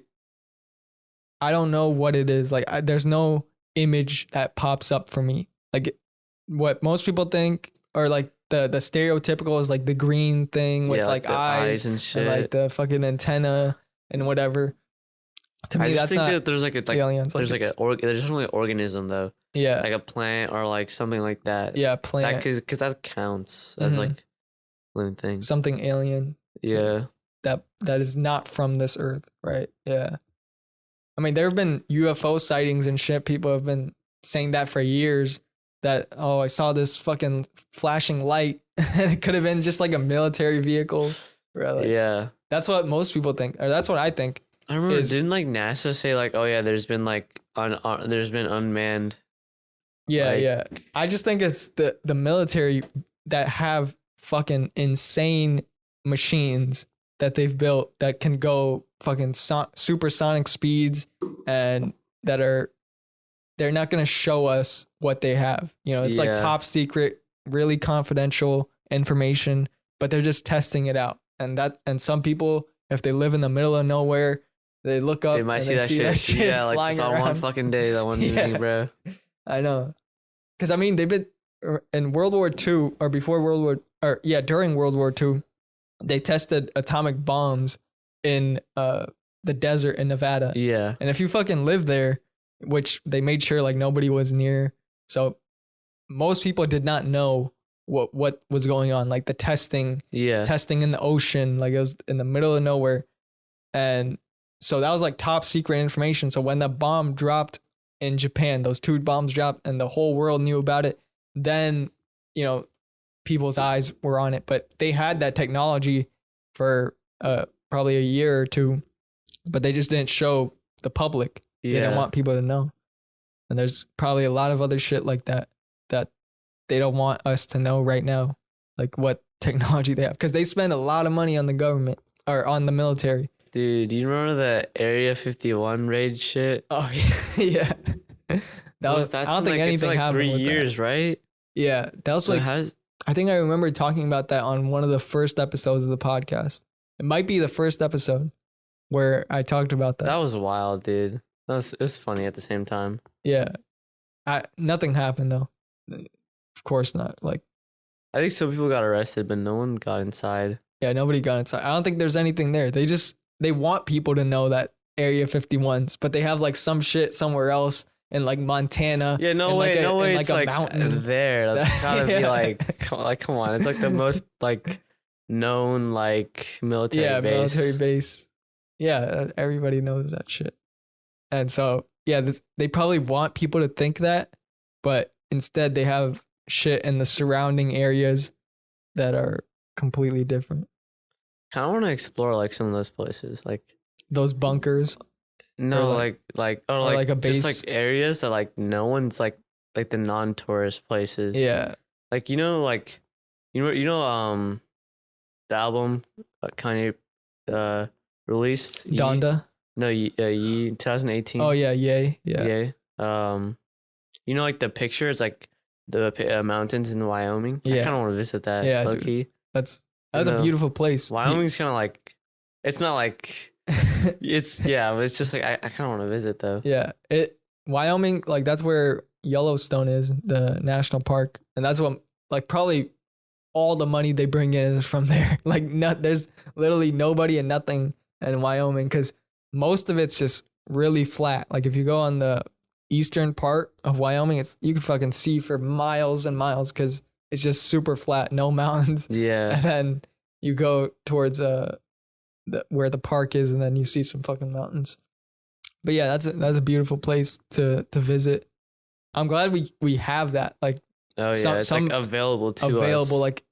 don't know what it is. Like, there's no image that pops up for me. Like, what most people think, or like the stereotypical is like the green thing with like eyes and shit, and like the fucking antenna and whatever. To me, that's not. That there's like aliens. There's there's definitely an organism though. Yeah. Like a plant or like something like that. Yeah, plant. Because that counts as like living thing. Something alien. Yeah. That is not from this earth, right? Yeah. I mean, there have been UFO sightings and shit. People have been saying that for years. That, oh, I saw this fucking flashing light, and it could have been just like a military vehicle. Really. Yeah. That's what most people think, or that's what I think. I remember, didn't like NASA say like, oh yeah, there's been like there's been unmanned. Yeah, like, yeah. I just think it's the military that have fucking insane machines that they've built that can go fucking supersonic speeds, and they're not going to show us what they have. You know, it's like top secret, really confidential information, but they're just testing it out. And some people, if they live in the middle of nowhere, they look up, they might and see that shit. Yeah, like just on one fucking day, that one evening, bro. I know. Because, I mean, they've been in World War II, or before World War, or yeah, during World War II, they tested atomic bombs in the desert in Nevada. Yeah. And if you fucking live there, which they made sure like nobody was near, so most people did not know what was going on, like the testing in the ocean, like it was in the middle of nowhere. And so that was like top secret information. So when the bomb dropped in Japan, those 2 bombs dropped and the whole world knew about it, then, you know, people's eyes were on it. But they had that technology for probably a year or 2, but they just didn't show the public. They didn't want people to know. And there's probably a lot of other shit like that they don't want us to know right now, like what technology they have, because they spend a lot of money on the government or on the military. Dude, do you remember the Area 51 raid shit? Oh yeah. I don't think anything like happened 3 with years, that. right? Yeah, that was like I think I remember talking about that on one of the first episodes of the podcast. It might be the first episode where I talked about that. That was wild, dude. It was funny at the same time. Yeah. Nothing happened though. Of course not. Like, I think some people got arrested, but no one got inside. Yeah, nobody got inside. I don't think there's anything there. They want people to know that Area 51's, but they have like some shit somewhere else in like Montana. Yeah, no way, like it's a like mountain there. That's gotta be like come on. It's like the most like known like military base. Yeah, military base. Yeah, everybody knows that shit. And so, yeah, they probably want people to think that, but instead they have shit in the surrounding areas that are completely different. I want to explore like some of those places, like those bunkers. No, like a base, just like areas that like no one's like the non-tourist places. Yeah, like you know the album Kanye released Donda. No, 2018. Oh yeah, Yay. You know, like the picture is like the mountains in Wyoming. Yeah. I kind of want to visit that. Yeah, low key. That's a beautiful place. Wyoming's kind of like, it's not like, but it's just like I kind of want to visit though. Yeah, Wyoming, like that's where Yellowstone is, the national park, and that's what like probably all the money they bring in is from there. Like there's literally nobody and nothing in Wyoming because most of it's just really flat. Like if you go on the eastern part of Wyoming, you can fucking see for miles and miles because it's just super flat, no mountains. Yeah. And then you go towards where the park is, and then you see some fucking mountains. But yeah, that's a beautiful place to visit. I'm glad we have that. Like, it's like available to us. Like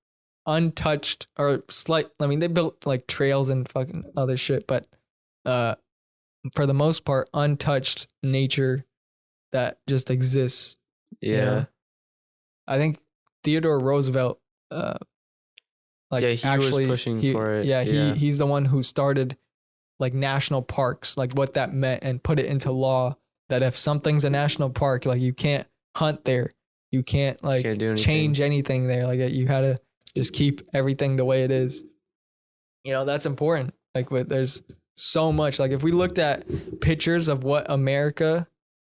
untouched or slight. I mean, they built like trails and fucking other shit, but for the most part, untouched nature that just exists. Yeah. You know? I think Theodore Roosevelt, he was pushing for it. Yeah, he's the one who started like national parks, like what that meant, and put it into law that if something's a national park, like you can't hunt there. You can't like Can't do anything. change anything there. Like you had to just keep everything the way it is. You know, that's important. Like there's so much. Like if we looked at pictures of what America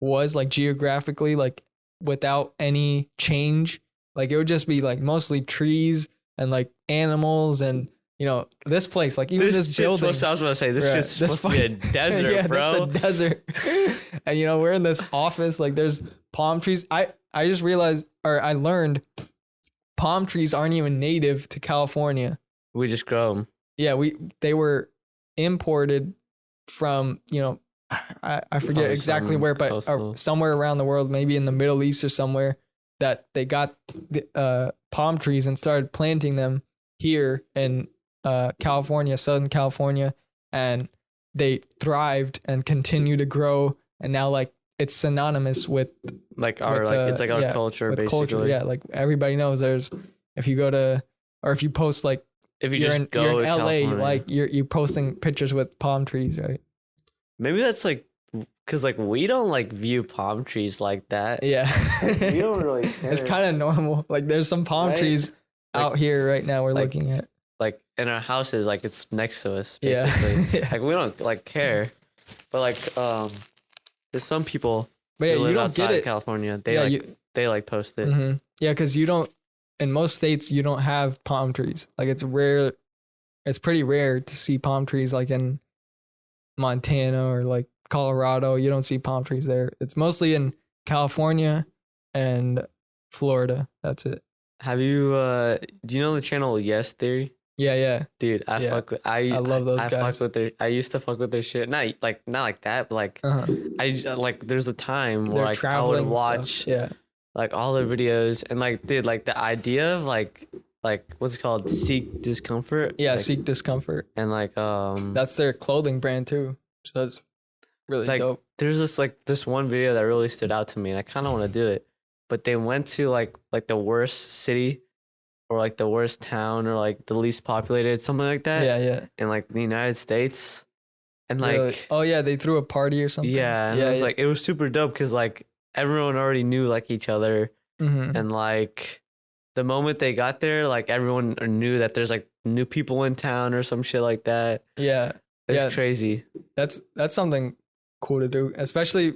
was like geographically, like without any change, like it would just be like mostly trees and like animals and, you know, this place, like even this building. I was going to say, this shit's supposed to be a desert, yeah, bro. That's a desert. And, you know, we're in this office, like there's palm trees. I just realized, or I learned palm trees aren't even native to California. We just grow them. Yeah, they were imported from, you know, I forget exactly where, but somewhere around the world, maybe in the Middle East or somewhere, that they got the palm trees and started planting them here in California, Southern California, and they thrived and continue to grow. And now like it's synonymous with like our it's like our culture, basically. Culture, yeah, like everybody knows there's, if you go to, or if you post like, if you're in LA, California, like you're posting pictures with palm trees, right? Maybe that's like, because like we don't like view palm trees like that. Yeah. We don't really care. It's kind of normal. Like there's some palm trees out here right now we're looking at. Like in our houses, like it's next to us, basically. Yeah. Like we don't like care. But like there's some people but yeah, who live you don't outside get it. of California. They they like post it. Mm-hmm. Yeah, because you don't, in most states you don't have palm trees. Like it's rare. It's pretty rare to see palm trees like in Montana or like Colorado. You don't see palm trees there. It's mostly in California and Florida. That's it. Have you do you know the channel Yes Theory? Yeah. Dude, I love those guys. Fuck with their, I used to fuck with their shit. Not like that, but like I like there's a time where like I would watch like all their videos and like dude, like the idea of like what's it called? Seek discomfort. Yeah, like, Seek Discomfort. And like that's their clothing brand too. So that's really like, dope. There's this one video that really stood out to me and I kinda wanna do it. But they went to like the worst city or like the worst town or like the least populated, something like that. Yeah. In like the United States. And like really? Oh yeah, they threw a party or something. Yeah. And it was like it was super dope because like everyone already knew like each other. Mm-hmm. And like the moment they got there, like everyone knew that there's like new people in town or some shit like that. Yeah. It's crazy. That's something cool to do. Especially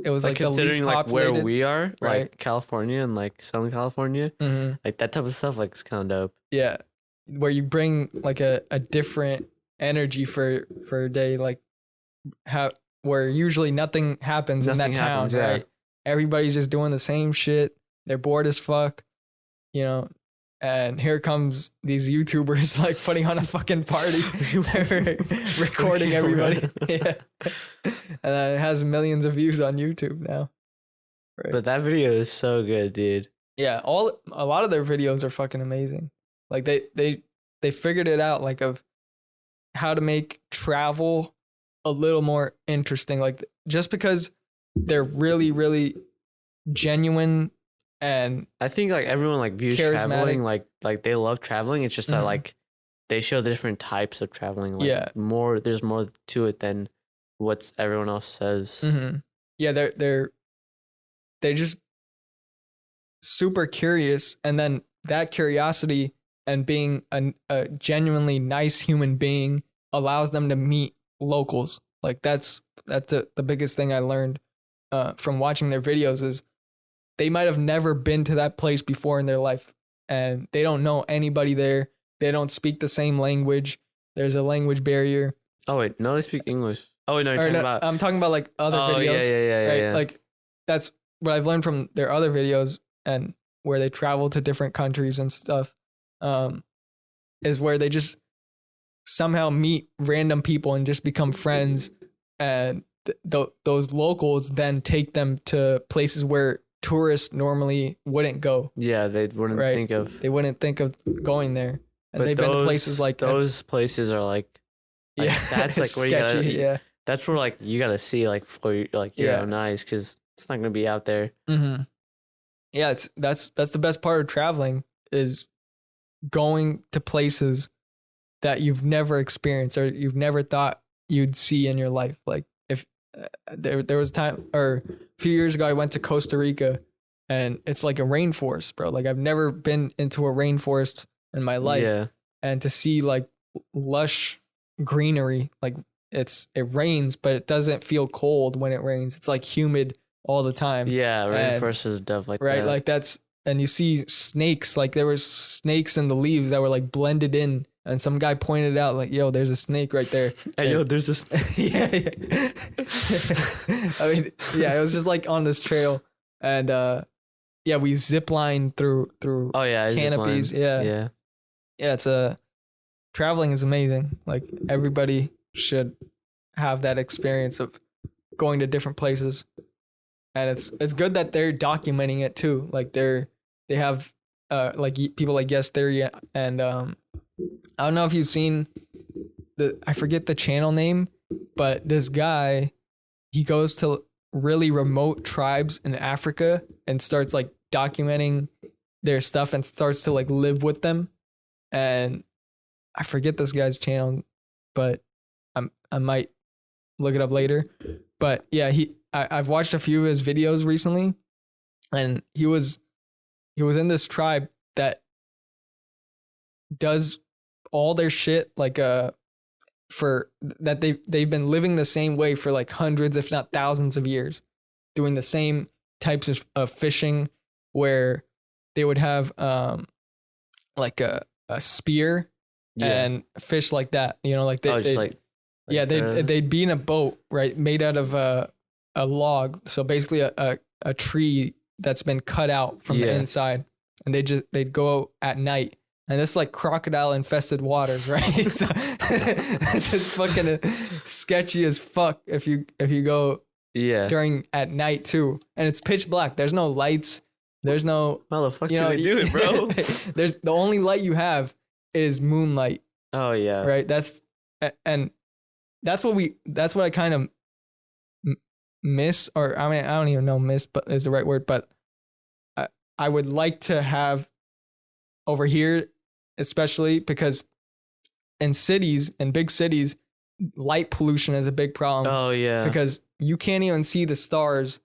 it was like the least considering like populated, where we are, right? Like California and like Southern California, like that type of stuff, like it's kind of dope. Yeah, where you bring like a different energy for a day, like where usually nothing happens in that town, right? Everybody's just doing the same shit. They're bored as fuck, you know. And here comes these YouTubers like putting on a fucking party, recording everybody. Yeah. And then it has millions of views on YouTube now. Right. But that video is so good, dude. Yeah, a lot of their videos are fucking amazing. Like they figured it out, like of how to make travel a little more interesting. Like just because they're really, really genuine. And I think like everyone like views traveling like they love traveling. It's just that like they show the different types of traveling. Like there's more to it than what everyone else says. Mm-hmm. Yeah, they're just super curious, and then that curiosity and being a genuinely nice human being allows them to meet locals. Like that's the biggest thing I learned from watching their videos is they might have never been to that place before in their life and they don't know anybody there. They don't speak the same language. There's a language barrier. Oh wait, no, they speak English. Oh wait, no, you're talking about. I'm talking about like other videos. Yeah. Like that's what I've learned from their other videos and where they travel to different countries and stuff. Is where they just somehow meet random people and just become friends, and those locals then take them to places where tourists normally wouldn't go. Yeah, they wouldn't think of. They wouldn't think of going there, and they've been to places like those places are like that's like where sketchy, you gotta, that's where like you gotta see like for like your own eyes because it's not gonna be out there. Mm-hmm. Yeah, that's the best part of traveling is going to places that you've never experienced or you've never thought you'd see in your life. Like if there was time or a few years ago, I went to Costa Rica and it's like a rainforest, bro. Like I've never been into a rainforest in my life. Yeah. And to see like lush greenery, like it rains, but it doesn't feel cold when it rains. It's like humid all the time. Yeah, And- rainforest is definitely like Right. that. Like that's, and you see snakes, like there was snakes in the leaves that were like blended in. And some guy pointed out like, yo, there's a snake right there. Hey, yo, there's this. yeah. I mean, yeah, it was just like on this trail. And yeah, we zip lined through Oh yeah, I zip canopies. lined. Yeah. Yeah. Yeah, it's traveling is amazing. Like everybody should have that experience of going to different places. And it's good that they're documenting it too. Like they have like people like Yes Theory and I don't know if you've seen I forget the channel name, but this guy, he goes to really remote tribes in Africa and starts like documenting their stuff and starts to like live with them. And I forget this guy's channel, but I might look it up later. But yeah, I've watched a few of his videos recently, and he was in this tribe that does all their shit like for that they've been living the same way for like hundreds if not thousands of years, doing the same types of fishing, where they would have like a spear and fish like that, you know, like they'd be in a boat, right, made out of a log, so basically a tree that's been cut out from the inside, and they'd go at night. And it's like crocodile infested waters, right? So it's just fucking sketchy as fuck if you go during at night too. And it's pitch black. There's no lights. There's no How the fuck do they do it, bro? There's the only light you have is moonlight. Oh yeah. Right. That's what I kind of miss, or I mean I don't even know miss, but is the right word, but I would like to have over here, especially because in cities, in big cities, light pollution is a big problem. Oh yeah. Because you can't even see the stars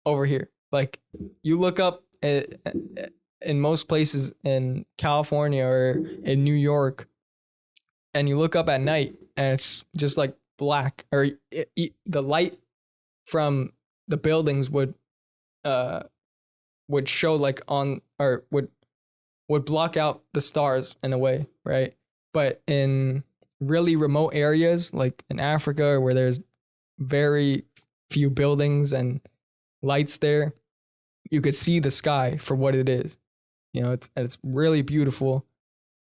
over here. Like you look up in most places in California or in New York, and you look up at night and it's just like black, or the light from the buildings would show like on, or would block out the stars in a way, right? But in really remote areas like in Africa, where there's very few buildings and lights there, you could see the sky for what it is. You know, it's really beautiful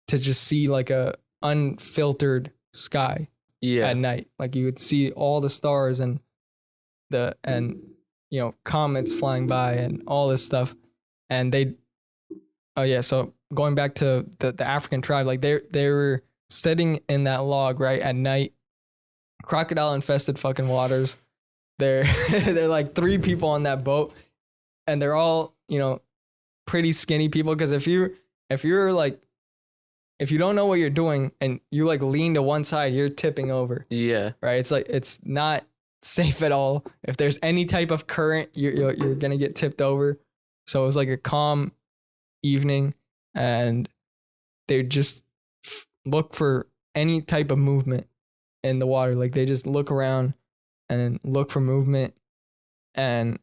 to just see like a unfiltered sky at night. Like you would see all the stars and you know, comets flying by and all this stuff. And so going back to the African tribe, like they were sitting in that log, right, at night, crocodile infested fucking waters. They're like 3 people on that boat, and they're all, you know, pretty skinny people. Because if you don't know what you're doing and you like lean to one side, you're tipping over. Yeah. Right. It's like, it's not safe at all. If there's any type of current, you're gonna get tipped over. So it was like a calm evening, and they just look for any type of movement in the water. Like they just look around and look for movement, and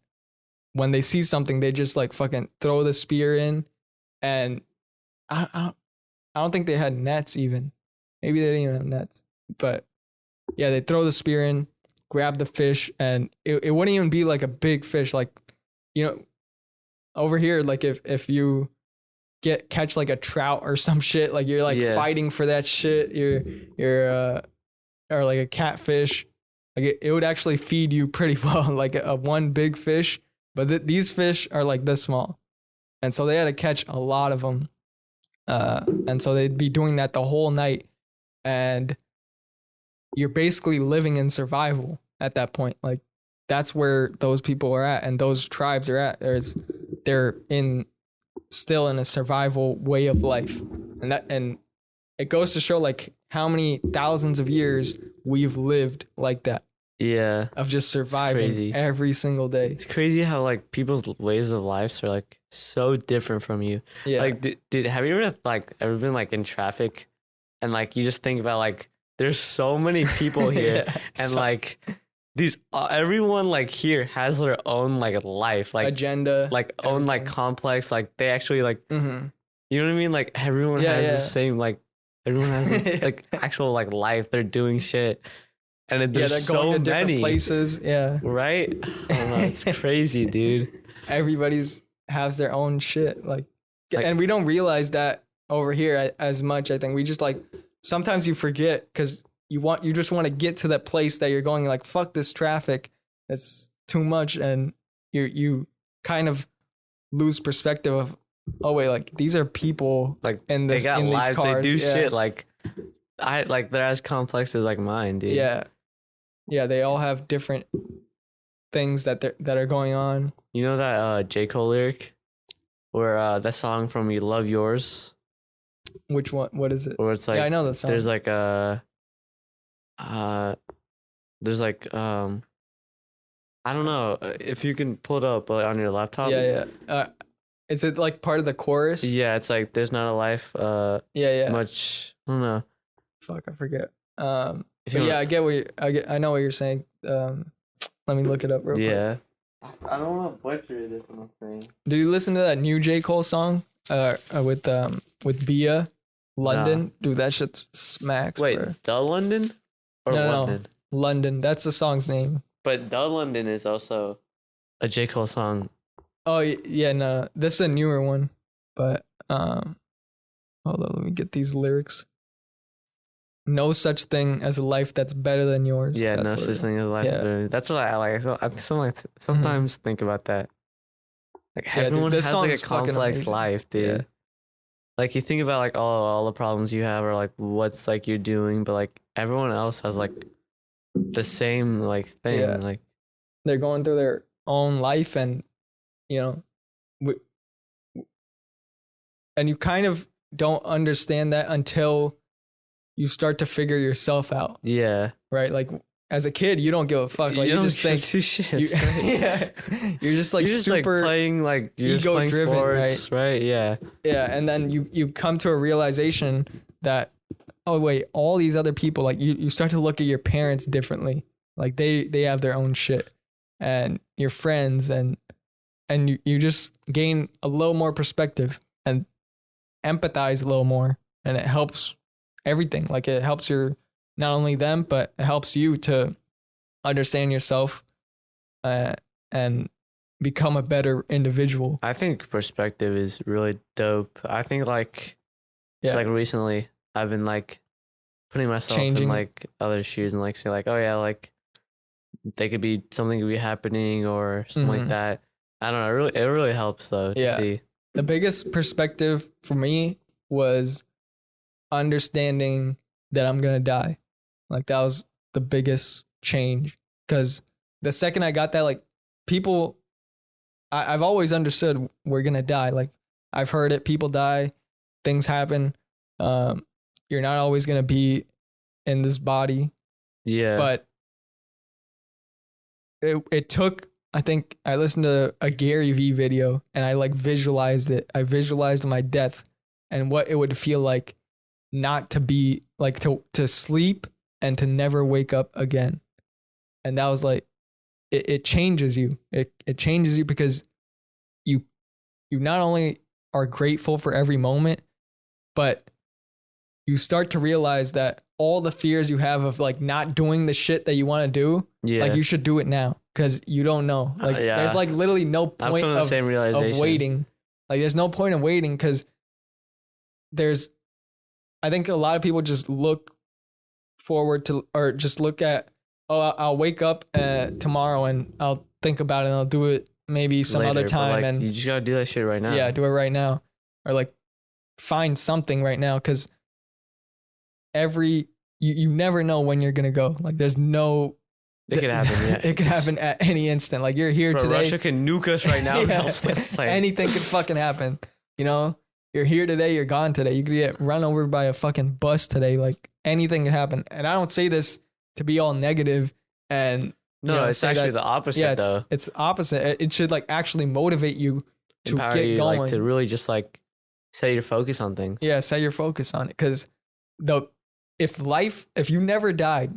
when they see something, they just like fucking throw the spear in. And I don't think they had nets even. Maybe they didn't even have nets, but yeah, they throw the spear in, grab the fish, and it wouldn't even be like a big fish. Like, you know, over here, like if you catch like a trout or some shit, like you're like fighting for that shit. You're or like a catfish, like it would actually feed you pretty well, like a one big fish. But these fish are like this small, and so they had to catch a lot of them. And so they'd be doing that the whole night, and you're basically living in survival at that point. Like that's where those people are at, and those tribes are at. They're still in a survival way of life, and it goes to show like how many thousands of years we've lived like that. Yeah. of just crazy. surviving every single day. It's crazy how like people's ways of lives are like so different from you. Yeah. Like, did have you ever been like in traffic, and like you just think about like there's so many people here, Yeah, and so- like these everyone like here has their own like life, like agenda, like own like everything. complex, like they actually like Mhm. you know what I mean? Like everyone Yeah, has yeah. the same like everyone has like actual like life. They're doing shit, and Yeah, there's they're so going to different many places. Yeah. right? I don't know, it's crazy, dude. Everybody's has their own shit. Like, Like- and we don't realize that over here as much. I think we just like sometimes you forget because you just want to get to that place that you're going. Like, fuck this traffic. It's too much, and you kind of lose perspective of, oh wait, like these are people Like in they this got in lives, these cars. they do Yeah. shit like I like they're as complex as like mine, dude. Yeah, yeah. They all have different things that are going on. You know that J. Cole lyric where that song from You Love Yours, Which one? What is it? where it's like Yeah, I know that song. there's like there's like I don't know if you can pull it up on your laptop. Yeah. Is it like part of the chorus? Yeah, it's like there's not a life Yeah. much. I don't know. Fuck, I forget. If But you yeah, I get what I know what you're saying. Let me look it up real quick. yeah. I don't want to butcher this one thing. Did you listen to that new J. Cole song? With Bia, London. Dude, that shit smacks. Wait, bro. The London or No. London? London. That's the song's name. But The London is also a J. Cole song. Oh yeah, no, this is a newer one. But hold on, let me get these lyrics. No such thing as a life that's better than yours. Yeah, That's no what such it- thing as life. yeah. Yeah. That's what I like. Sometimes think about that. Like Yeah, dude, everyone this has like a song's fucking complex amazing. life, dude. Yeah. Like you think about like all the problems you have or like what's like you're doing, but like everyone else has like the same like thing. Yeah. Like They're going through their own life, and you know, and you kind of don't understand that until you start to figure yourself out, yeah, right? Like as a kid, you don't give a fuck. Like you don't just think do shit. you, yeah, you're just like you're just super like playing like you're just playing ego-driven, sports, right? Yeah, yeah, and then you come to a realization that, oh wait, all these other people, like you start to look at your parents differently. Like they have their own shit, and your friends, and you just gain a little more perspective and empathize a little more, and it helps everything. Like it helps not only them, but it helps you to understand yourself and become a better individual. I think perspective is really dope. I think like Yeah. it's like recently I've been like putting myself Changing. in like other shoes and like say like, oh yeah, like they could be something could be happening or something Mhm. like that. I don't know. It really helps though to Yeah. see. The biggest perspective for me was understanding that I'm gonna die. Like that was the biggest change, because the second I got that, like people, I've always understood we're gonna die. Like I've heard it, people die, things happen. You're not always gonna be in this body, Yeah. but it took, I think I listened to a Gary Vee video and I like visualized it. I visualized my death and what it would feel like not to be like to sleep and to never wake up again. And that was like, it changes you. It changes you because you not only are grateful for every moment, but you start to realize that all the fears you have of like not doing the shit that you want to do, yeah. like you should do it now because you don't know. Like yeah. there's like literally no I'm point coming to the same realization. of waiting. Like there's no point of waiting because I think a lot of people just look forward to, or just look at, oh, I'll wake up tomorrow and I'll think about it and I'll do it maybe some Later, other but, time. like, And you just gotta do that shit right now. yeah, do it right now, or like find something right now, because you never know when you're gonna go. Like there's no. It could happen. Yeah. It could happen at any instant. Like you're here Bro, today. Russia can nuke us right now. Yeah. Like, Anything could fucking happen. You know, you're here today, you're gone today. You could get run over by a fucking bus today. Like anything could happen. And I don't say this to be all negative. and No, it's say actually that- the opposite yeah, though. it's the opposite. It should like actually motivate you to Empower get you, going. like to really just like set your focus on things. Yeah, set your focus on it. Because if you never died,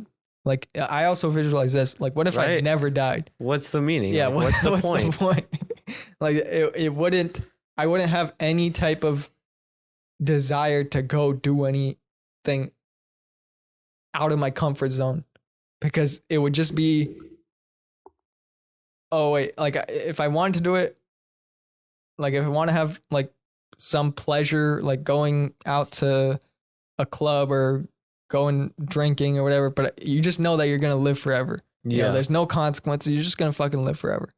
like I also visualize this, like what if I Right. never died? What's the meaning? Yeah, Like, what's the point? Like I wouldn't have any type of desire to go do anything out of my comfort zone, because it would just be, oh wait, like if I wanted to do it, like if I want to have like some pleasure, like going out to a club or going drinking or whatever, but you just know that you're going to live forever. You know, there's no consequences. You're just going to fucking live forever.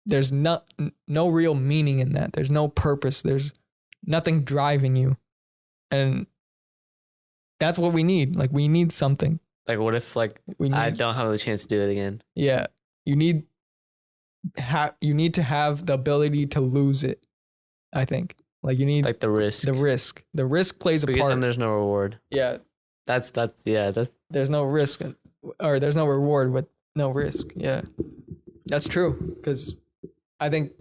There's no real meaning in that. There's no purpose. There's nothing driving you. And that's what we need. Like we need something. Like what if like I don't have the chance to do it again? Yeah. You need to have the ability to lose it. I think like you need Like the risk. The risk plays a Because part. then there's no reward. Yeah. That's There's no risk, or there's no reward with no risk. Yeah. That's true. Because I think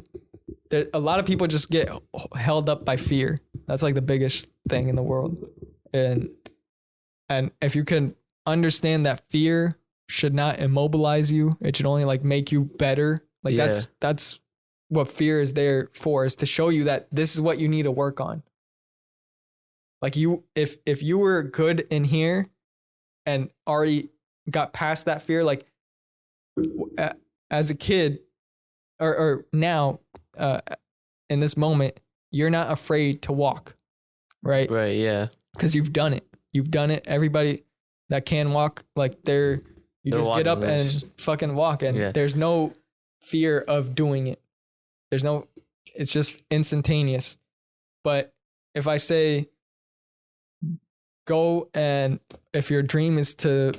a lot of people just get held up by fear. That's like the biggest thing in the world. And if you can understand that fear should not immobilize you, it should only like make you better. Like that's what fear is there for, is to show you that this is what you need to work on. Like if you were good in here and already got past that fear, like as a kid or now in this moment, you're not afraid to walk, right? right. Yeah. Because you've done it. Everybody that can walk, like they're just get up and fucking walk, and there's no fear of doing it. It's just instantaneous. But if I say, go, and if your dream is to,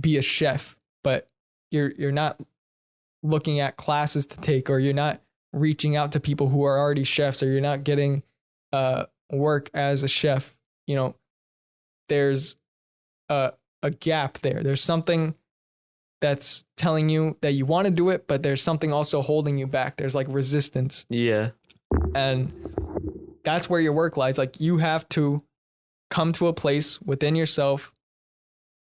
be a chef, but you're not looking at classes to take, or you're not reaching out to people who are already chefs, or you're not getting work as a chef, there's a gap there. There's something that's telling you that you want to do it, but there's something also holding you back. There's like resistance. Yeah. And that's where your work lies. Like you have to come to a place within yourself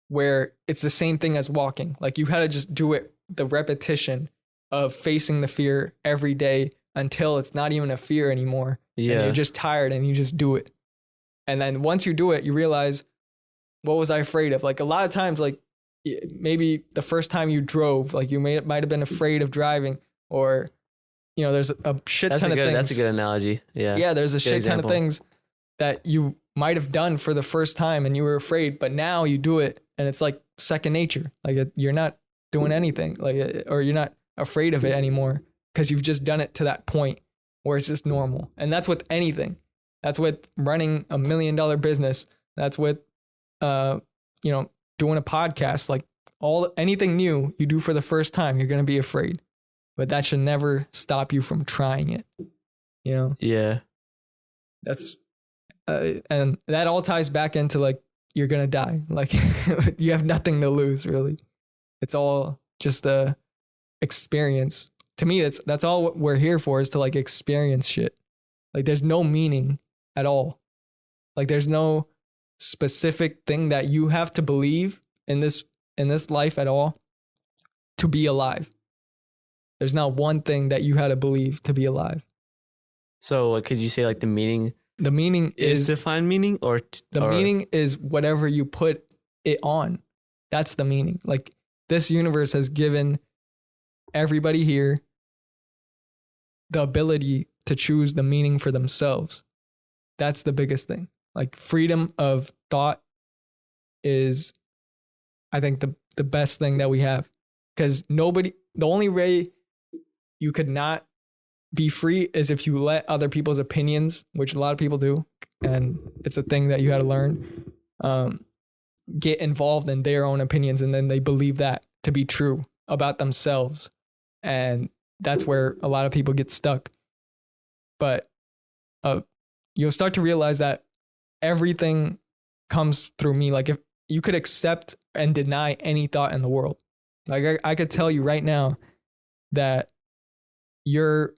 where it's the same thing as walking. Like you had to just do it, the repetition of facing the fear every day until it's not even a fear anymore. Yeah. And you're just tired and you just do it. And then once you do it, you realize, what was I afraid of? Like a lot of times, like maybe the first time you drove, like you might have been afraid of driving, or, there's a shit ton of things. That's a good analogy. Yeah. Yeah. There's a shit example. ton of things that you might have done for the first time and you were afraid, but now you do it and it's like second nature. Like you're not doing anything, like, or you're not afraid of it anymore because you've just done it to that point where it's just normal. And that's with anything. That's with running $1 million business. That's with, doing a podcast. Like anything new you do for the first time, you're going to be afraid, but that should never stop you from trying it. Yeah. That's, and that all ties back into like, you're going to die. Like you have nothing to lose, really. It's all just a experience. To me, that's all what we're here for, is to like experience shit. Like there's no meaning at all. Like there's no specific thing that you have to believe in this life at all to be alive. There's not one thing that you had to believe to be alive. So could you say like the meaning? The meaning is to find meaning, or meaning is whatever you put it on. That's the meaning. Like this universe has given everybody here the ability to choose the meaning for themselves. That's the biggest thing. Like freedom of thought is, I think, the best thing that we have, because the only way you could not be free is if you let other people's opinions, which a lot of people do, and it's a thing that you had to learn, get involved in their own opinions, and then they believe that to be true about themselves. And that's where a lot of people get stuck. But you'll start to realize that everything comes through me. Like you could accept and deny any thought in the world. Like I could tell you right now that you're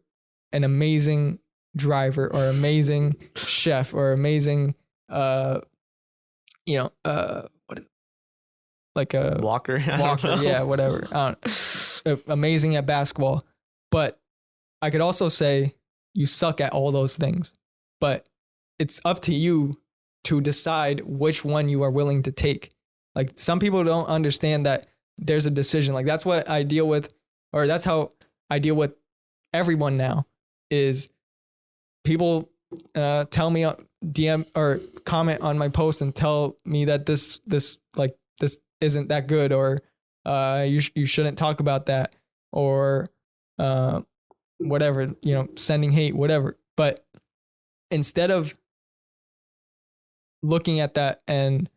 an amazing driver or amazing chef or amazing, what is like a Walker, yeah, whatever. I don't know. Amazing at basketball. But I could also say you suck at all those things. But it's up to you to decide which one you are willing to take. Like some people don't understand that there's a decision. Like that's what I deal with, or that's how I deal with everyone now is people tell me DM or comment on my post and tell me that this isn't that good, or you shouldn't talk about that, or whatever, sending hate, whatever. But instead of looking at that and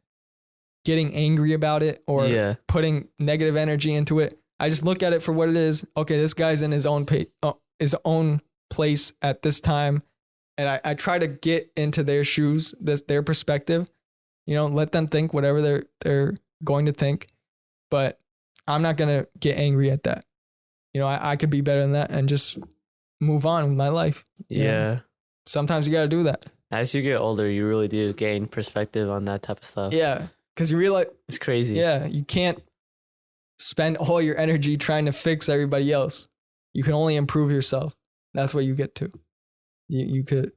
getting angry about it or putting negative energy into it, I just look at it for what it is. Okay, this guy's in his own place at this time, and I try to get into their shoes, their perspective. Let them think whatever they're going to think, but I'm not gonna get angry at that. I could be better than that and just move on with my life. Yeah. Sometimes you got to do that. As you get older, you really do gain perspective on that type of stuff. Yeah, because you realize it's crazy. Yeah, you can't spend all your energy trying to fix everybody else. You can only improve yourself. That's what you get to. You could,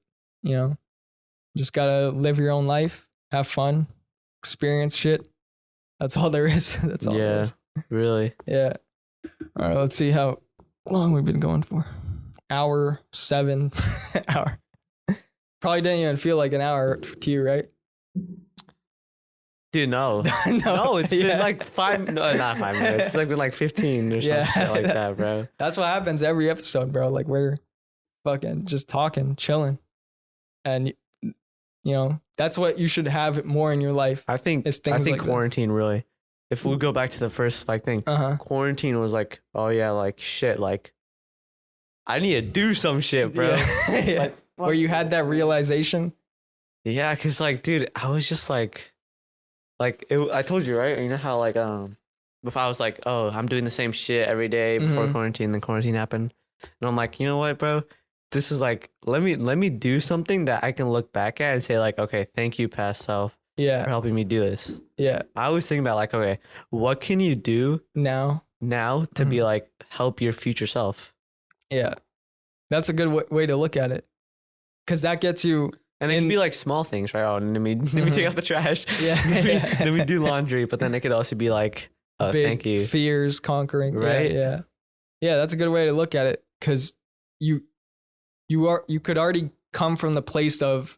just gotta live your own life, have fun, experience shit. That's all there is. That's all there is. Really. Yeah. All right, let's see how long we've been going for. Hour 7 hour. Probably didn't even feel like an hour to you, right? Dude, no. No, it's been like 5, no, not 5 minutes. It's like been like 15 or something shit like that, bro. That's what happens every episode, bro. Like we're fucking just talking, chilling. And, that's what you should have more in your life. I think like quarantine really, if we go back to the first thing, quarantine was like, oh yeah, like shit, like I need to do some shit, bro. Yeah. Like, where you had that realization. Yeah, cause like, dude, I was just like I told you, right? You know how like before I was like, oh, I'm doing the same shit every day before quarantine, then quarantine happened, and I'm like, you know what, bro? This is like, let me do something that I can look back at and say like, okay, thank you, past self, for helping me do this. Yeah, I always think about like, okay, what can you do now to be like help your future self? Yeah, that's a good way to look at it, because that gets you. And it can be like small things, right? Oh, let me take out the trash. Yeah, let me do laundry. But then it could also be like, oh, big thank you. Fears conquering, right? Yeah. That's a good way to look at it, because you could already come from the place of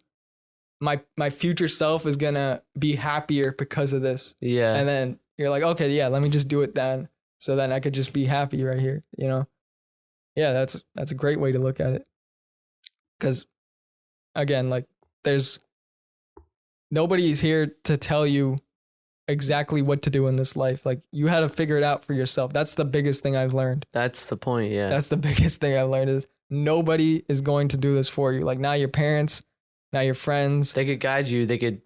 my future self is gonna be happier because of this. Yeah, and then you're like, okay, let me just do it then, so then I could just be happy right here. Yeah, that's a great way to look at it, because again, like there's nobody's here to tell you exactly what to do in this life. Like you had to figure it out for yourself. That's the biggest thing I've learned. That's the point. Yeah. That's the biggest thing I've learned is nobody is going to do this for you. Like not your parents, not your friends. They could guide you. They could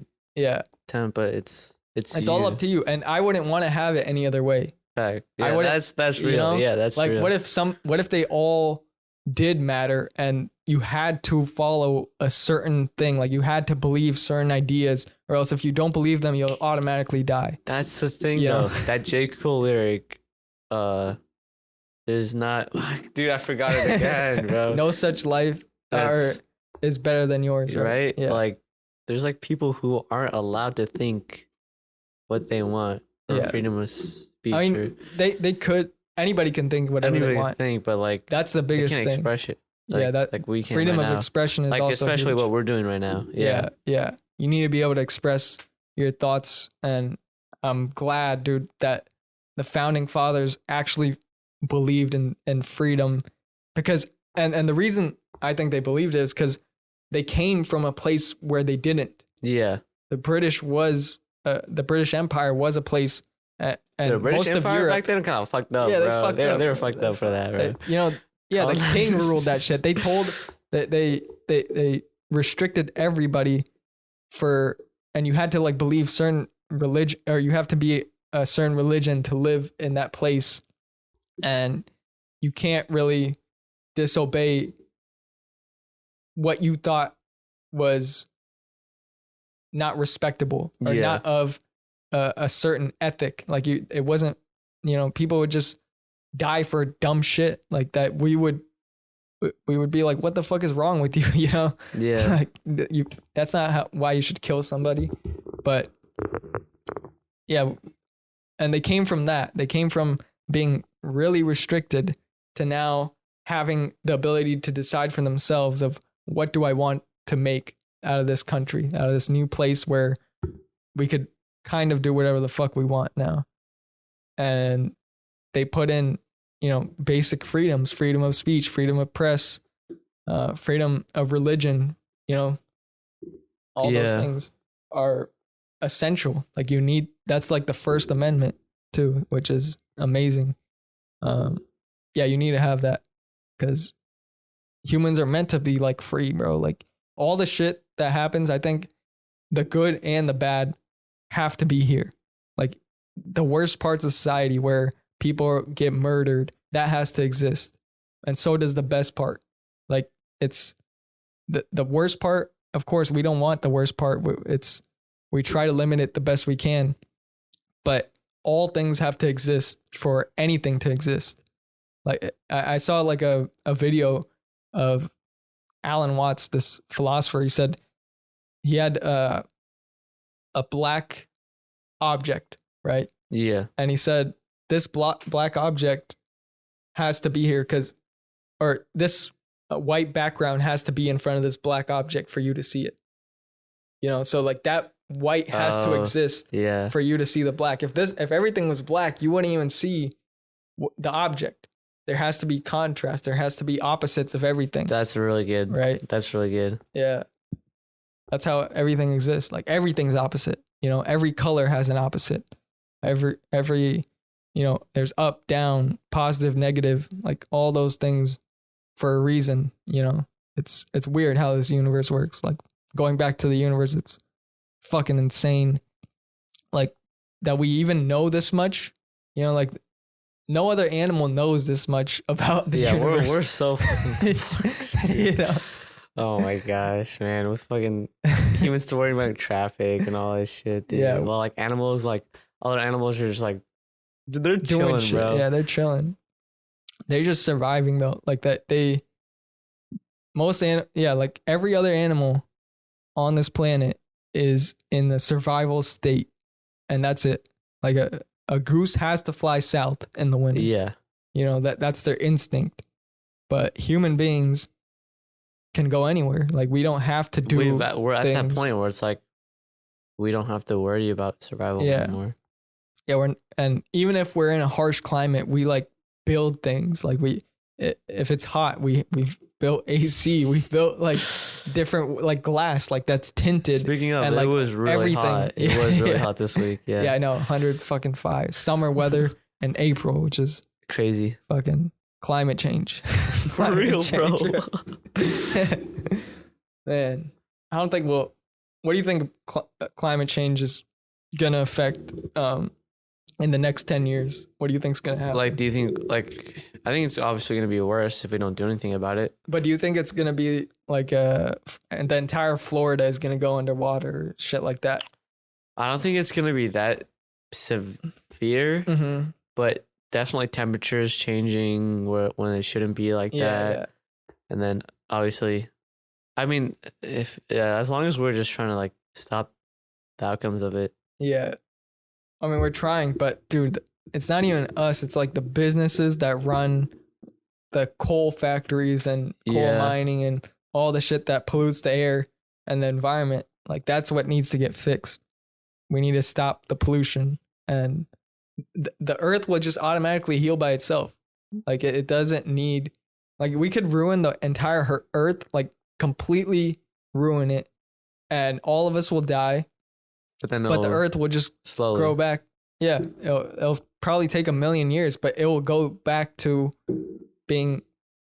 tell, but it's all up to you. And I wouldn't want to have it any other way. Fact. Yeah, that's real. Yeah, that's like real. What if they all did matter and you had to follow a certain thing, like you had to believe certain ideas, or else if you don't believe them, you'll automatically die. That's the thing, though. That J. Cole lyric, there's not, dude, I forgot it again, bro. No such life is better than yours, right? Yeah. Like, there's like people who aren't allowed to think what they want. Freedom of speech. I mean, they could. Anybody can think whatever they want. But like that's the biggest thing. Express it. Like we can. Freedom of expression is like also especially huge. What we're doing right now. Yeah. You need to be able to express your thoughts, and I'm glad, dude, that the founding fathers actually believed in freedom, because and the reason I think they believed it is because they came from a place where they didn't. Yeah. The British Empire was a place. And the British most Empire of Europe back then kind of fucked up. Yeah, they were fucked up for that, right? The king ruled that shit. They told that they restricted everybody and you had to like believe certain religion, or you have to be a certain religion to live in that place, and you can't really disobey what you thought was not respectable or not of a certain ethic. Like it wasn't, people would just die for dumb shit like that. We would be like, what the fuck is wrong with you? Yeah. Like that's not why you should kill somebody. But yeah. And they came from that. They came from being really restricted to now having the ability to decide for themselves of what do I want to make out of this country, out of this new place where we could kind of do whatever the fuck we want now. And they put in, basic freedoms, freedom of speech, freedom of press, freedom of religion, all those things are essential. Like that's like the First Amendment too, which is amazing. You need to have that because humans are meant to be like free, bro. Like all the shit that happens, I think the good and the bad have to be here. Like the worst parts of society where people get murdered, that has to exist. And so does the best part. Like it's the worst part. Of course, we don't want the worst part. We try to limit it the best we can, but all things have to exist for anything to exist. Like I saw like a video of Alan Watts, this philosopher. He said he had a black object, right? Yeah. And he said this black object has to be here or this white background has to be in front of this black object for you to see it. So like that white has to exist for you to see the black. If everything was black, you wouldn't even see the object. There has to be contrast. There has to be opposites of everything. That's really good. Right? That's really good. Yeah. That's how everything exists. Like everything's opposite. Every color has an opposite. Every there's up, down, positive, negative, like all those things for a reason. It's weird how this universe works. Like going back to the universe, it's fucking insane. Like that we even know this much. Like no other animal knows this much about the universe. We're so fucking Oh my gosh, man. With fucking humans to worry about traffic and all this shit, dude. Yeah. Well, like animals, like other animals are just like, they're chilling, shit, bro. Yeah, they're chilling. They're just surviving though. Like that like every other animal on this planet is in the survival state. And that's it. Like a goose has to fly south in the winter. Yeah. That's their instinct. But human beings can go anywhere. Like we don't have to do we're at that point where it's like we don't have to worry about survival anymore. Yeah, and even if we're in a harsh climate, we like build things. Like if it's hot, we've built AC, we've built like different like glass like that's tinted. Speaking of, and, like, it was really hot. It was really hot this week. Yeah. Yeah, I know. 105 summer weather in April, which is crazy. Fucking climate change. For real, bro. Man, I don't think what do you think climate change is gonna affect in the next 10 years? What do you think's gonna happen? Like, do you think I think it's obviously gonna be worse if we don't do anything about it. But do you think it's gonna be like and the entire Florida is gonna go underwater, shit like that? I don't think it's gonna be that severe, but definitely temperatures changing when it shouldn't be like that. Yeah. And then obviously, I mean, as long as we're just trying to like stop the outcomes of it. Yeah. I mean, we're trying, but dude, it's not even us. It's like the businesses that run the coal factories and coal mining and all the shit that pollutes the air and the environment. Like that's what needs to get fixed. We need to stop the pollution, and the earth will just automatically heal by itself. Like it doesn't need, like we could ruin the entire earth, like completely ruin it, and all of us will die. But the earth will just slowly grow back. Yeah, it'll probably take 1 million years, but it will go back to being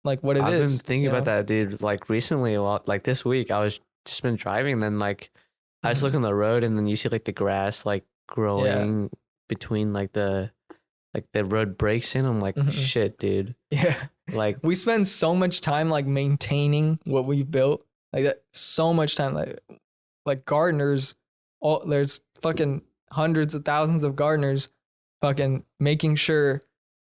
like what it is. I've been thinking about that, dude. Like recently, like this week, I was just been driving, and then like I just look on the road, and then you see like the grass like growing between like the road breaks in. I'm like, shit, dude. Yeah. Like we spend so much time like maintaining what we've built. Like that, so much time. Like gardeners, there's fucking hundreds of thousands of gardeners fucking making sure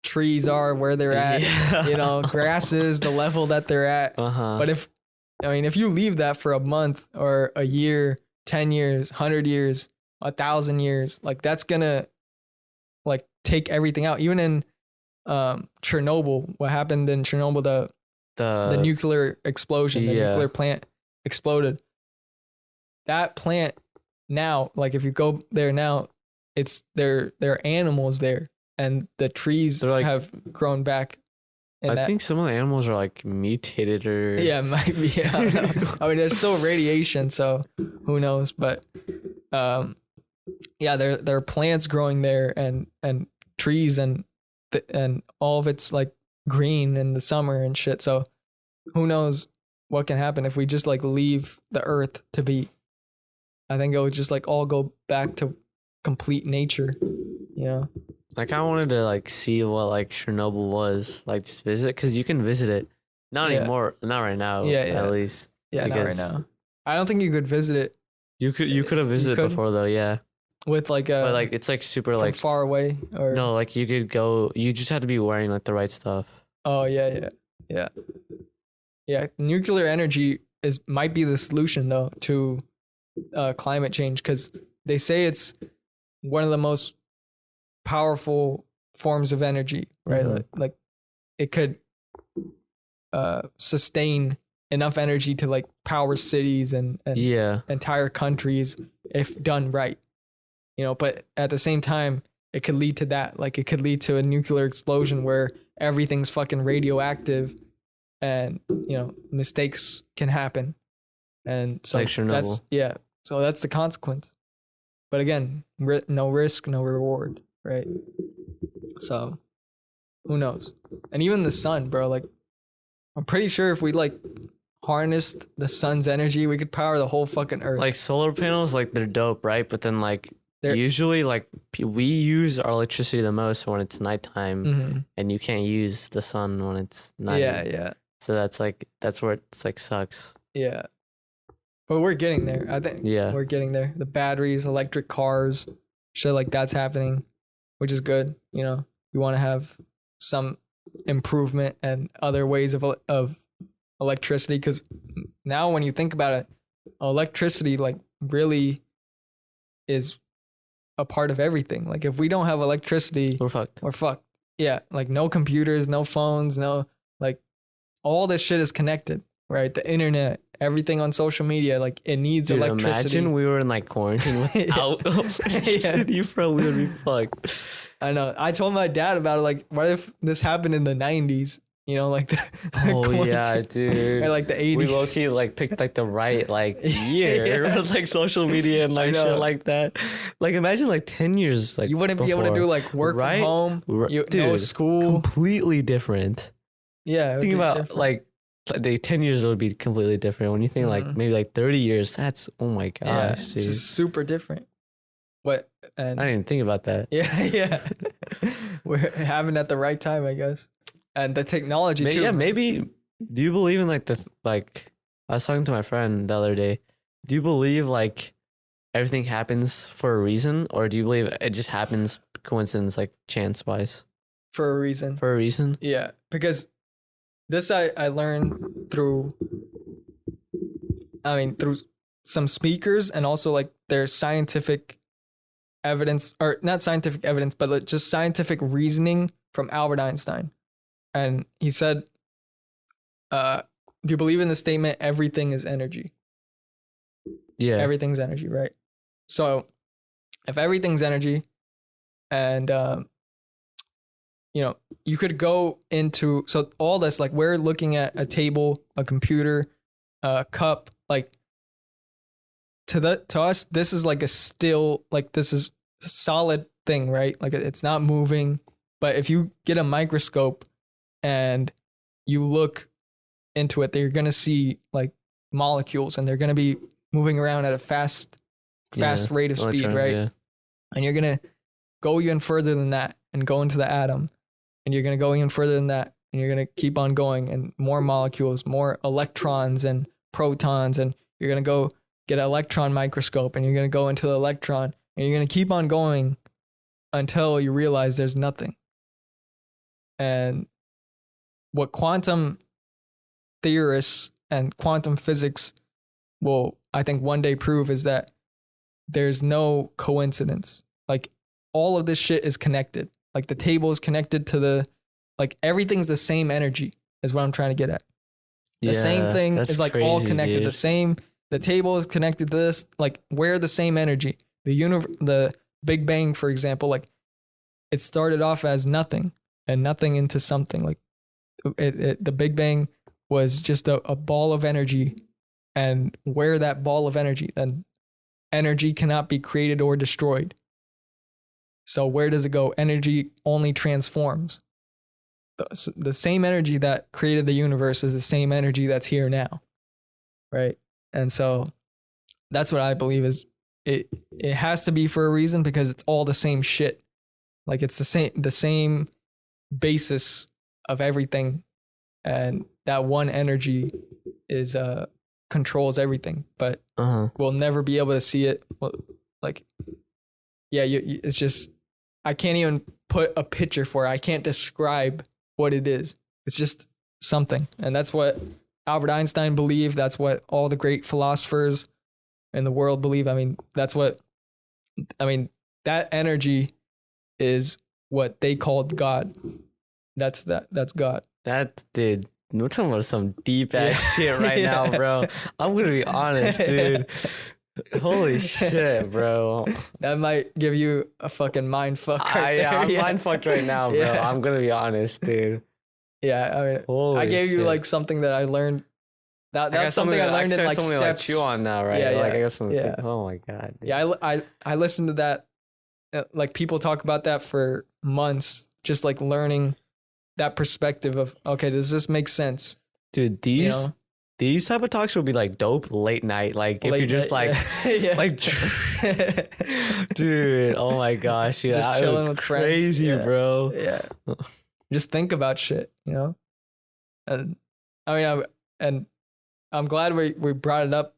trees are where they're at, you know, grasses, the level that they're at. But if you leave that for a month or a year, 10 years, 100 years, 1,000 years, like that's gonna like take everything out. Even in Chernobyl, what happened in Chernobyl, the nuclear explosion, the nuclear plant exploded. That plant now, like if you go there now, there are animals there, and the trees like, have grown back. I think some of the animals are like mutated or might be. I don't know. I mean, there's still radiation, so who knows? But there are plants growing there, and trees, and all of it's like green in the summer and shit. So who knows what can happen if we just like leave the earth to be. I think it would just like all go back to complete nature, you know? Like I wanted to like see what like Chernobyl was, like just visit, because you can visit it. Not anymore, not right now. At least. Yeah, not right now. I don't think you could visit it. You could have visited before though, yeah. With like but like it's like super like far away or no, like you could go. You just had to be wearing like the right stuff. Oh yeah. Nuclear energy might be the solution though to climate change, because they say it's one of the most powerful forms of energy, right? Like it could sustain enough energy to like power cities and entire countries if done right, you know. But at the same time, it could lead to that, like it could lead to a nuclear explosion where everything's fucking radioactive, and you know mistakes can happen, and so like that's so that's the consequence. But again, no risk, no reward, right? So who knows? And even the sun, bro, like I'm pretty sure if we like harnessed the sun's energy, we could power the whole fucking earth. Like solar panels, like they're dope, right? But then like usually like we use our electricity the most when it's nighttime, and you can't use the sun when it's night. Yeah. So that's where it's like sucks. Yeah. But we're getting there. I think we're getting there. The batteries, electric cars, shit like that's happening, which is good. You know, you want to have some improvement and other ways of electricity, because now when you think about it, electricity like really is a part of everything. Like if we don't have electricity, we're fucked. We're fucked. Yeah, like no computers, no phones, no like all this shit is connected, right? The internet, everything on social media, like it needs electricity. Imagine we were in like quarantine without electricity, bro. We would be fucked. I know. I told my dad about it. Like, what if this happened in the 90s? You know, like yeah, dude. Or like the 80s. We low-key like picked like the right like year with like social media and like shit like that. Like imagine like 10 years like you wouldn't be able to do like work from home. Dude, no school. Completely different. Yeah. Think about different. Like 10 years would be completely different. When you think like maybe like 30 years, that's oh my gosh, dude. It's super different. What? And I didn't even think about that. Yeah. We're having at the right time, I guess. And the technology too. Yeah, maybe. Do you believe in like I was talking to my friend the other day. Do you believe like everything happens for a reason, or do you believe it just happens coincidence, like chance wise? For a reason. For a reason? Yeah, because this I learned through some speakers, and also like there's scientific evidence, or not scientific evidence, but like just scientific reasoning from Albert Einstein. And he said, do you believe in the statement, everything is energy? Yeah. Everything's energy, right? So if everything's energy, and, you know, you could go into, so all this, like we're looking at a table, a computer, a cup, like to us, this is like a still, like this is a solid thing, right? Like it's not moving. But if you get a microscope and you look into it, you're going to see like molecules, and they're going to be moving around at a fast rate of speed, right? Yeah. And you're going to go even further than that and go into the atom. And you're going to go even further than that. And you're going to keep on going, and more molecules, more electrons and protons. And you're going to go get an electron microscope, and you're going to go into the electron, and you're going to keep on going until you realize there's nothing. And what quantum theorists and quantum physics will, I think, one day prove is that there's no coincidence. Like, all of this shit is connected. Like, the table is connected to the, like, everything's the same energy is what I'm trying to get at. The same thing is like crazy, all connected. Dude. The table is connected to this. Like, we're the same energy. The Big Bang, for example, like, it started off as nothing and nothing into something. Like, the Big Bang was just a ball of energy, and where that ball of energy, then energy cannot be created or destroyed. So where does it go? Energy only transforms. The same energy that created the universe is the same energy that's here now, right? And so that's what I believe is it has to be for a reason, because it's all the same shit. Like, it's the same basis of everything, and that one energy is controls everything, but we'll never be able to see it. Like, yeah, it's just, I can't even put a picture for it. I can't describe what it is. It's just something. And that's what Albert Einstein believed. That's what all the great philosophers in the world believe. I mean, that energy is what they called God. That's God. That, dude, we're talking about some deep ass shit right now, bro. I'm gonna be honest, dude. Holy shit, bro. That might give you a fucking mind fuck right there. I'm mind fucked right now, bro. Yeah. I'm gonna be honest, dude. Yeah, I mean, I gave you like something that I learned. That's something I learned in like steps. Like chew on now, right? Yeah, like I got something. Yeah. Oh my god. Dude. Yeah, I listened to that. Like, people talk about that for months, just like learning that perspective of, okay, does this make sense? Dude, these type of talks would be like dope late night. Like, if you're just like, yeah. like, dude, oh my gosh. Yeah, just chilling with crazy, friends. Bro. Yeah. Just think about shit, you know? And I mean, I'm glad we brought it up,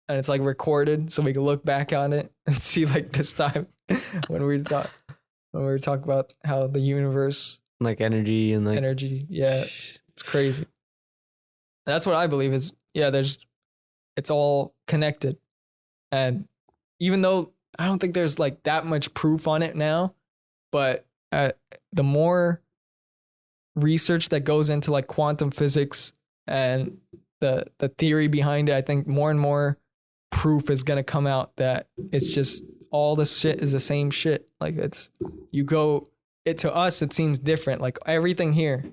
and it's like recorded so we can look back on it and see like this time when we were talking about how the universe, like energy and like energy. Yeah. It's crazy. That's what I believe is, yeah, it's all connected. And even though I don't think there's like that much proof on it now, but the more research that goes into like quantum physics and the theory behind it, I think more and more proof is going to come out that it's just all this shit is the same shit. Like, to us, it seems different. Like, everything here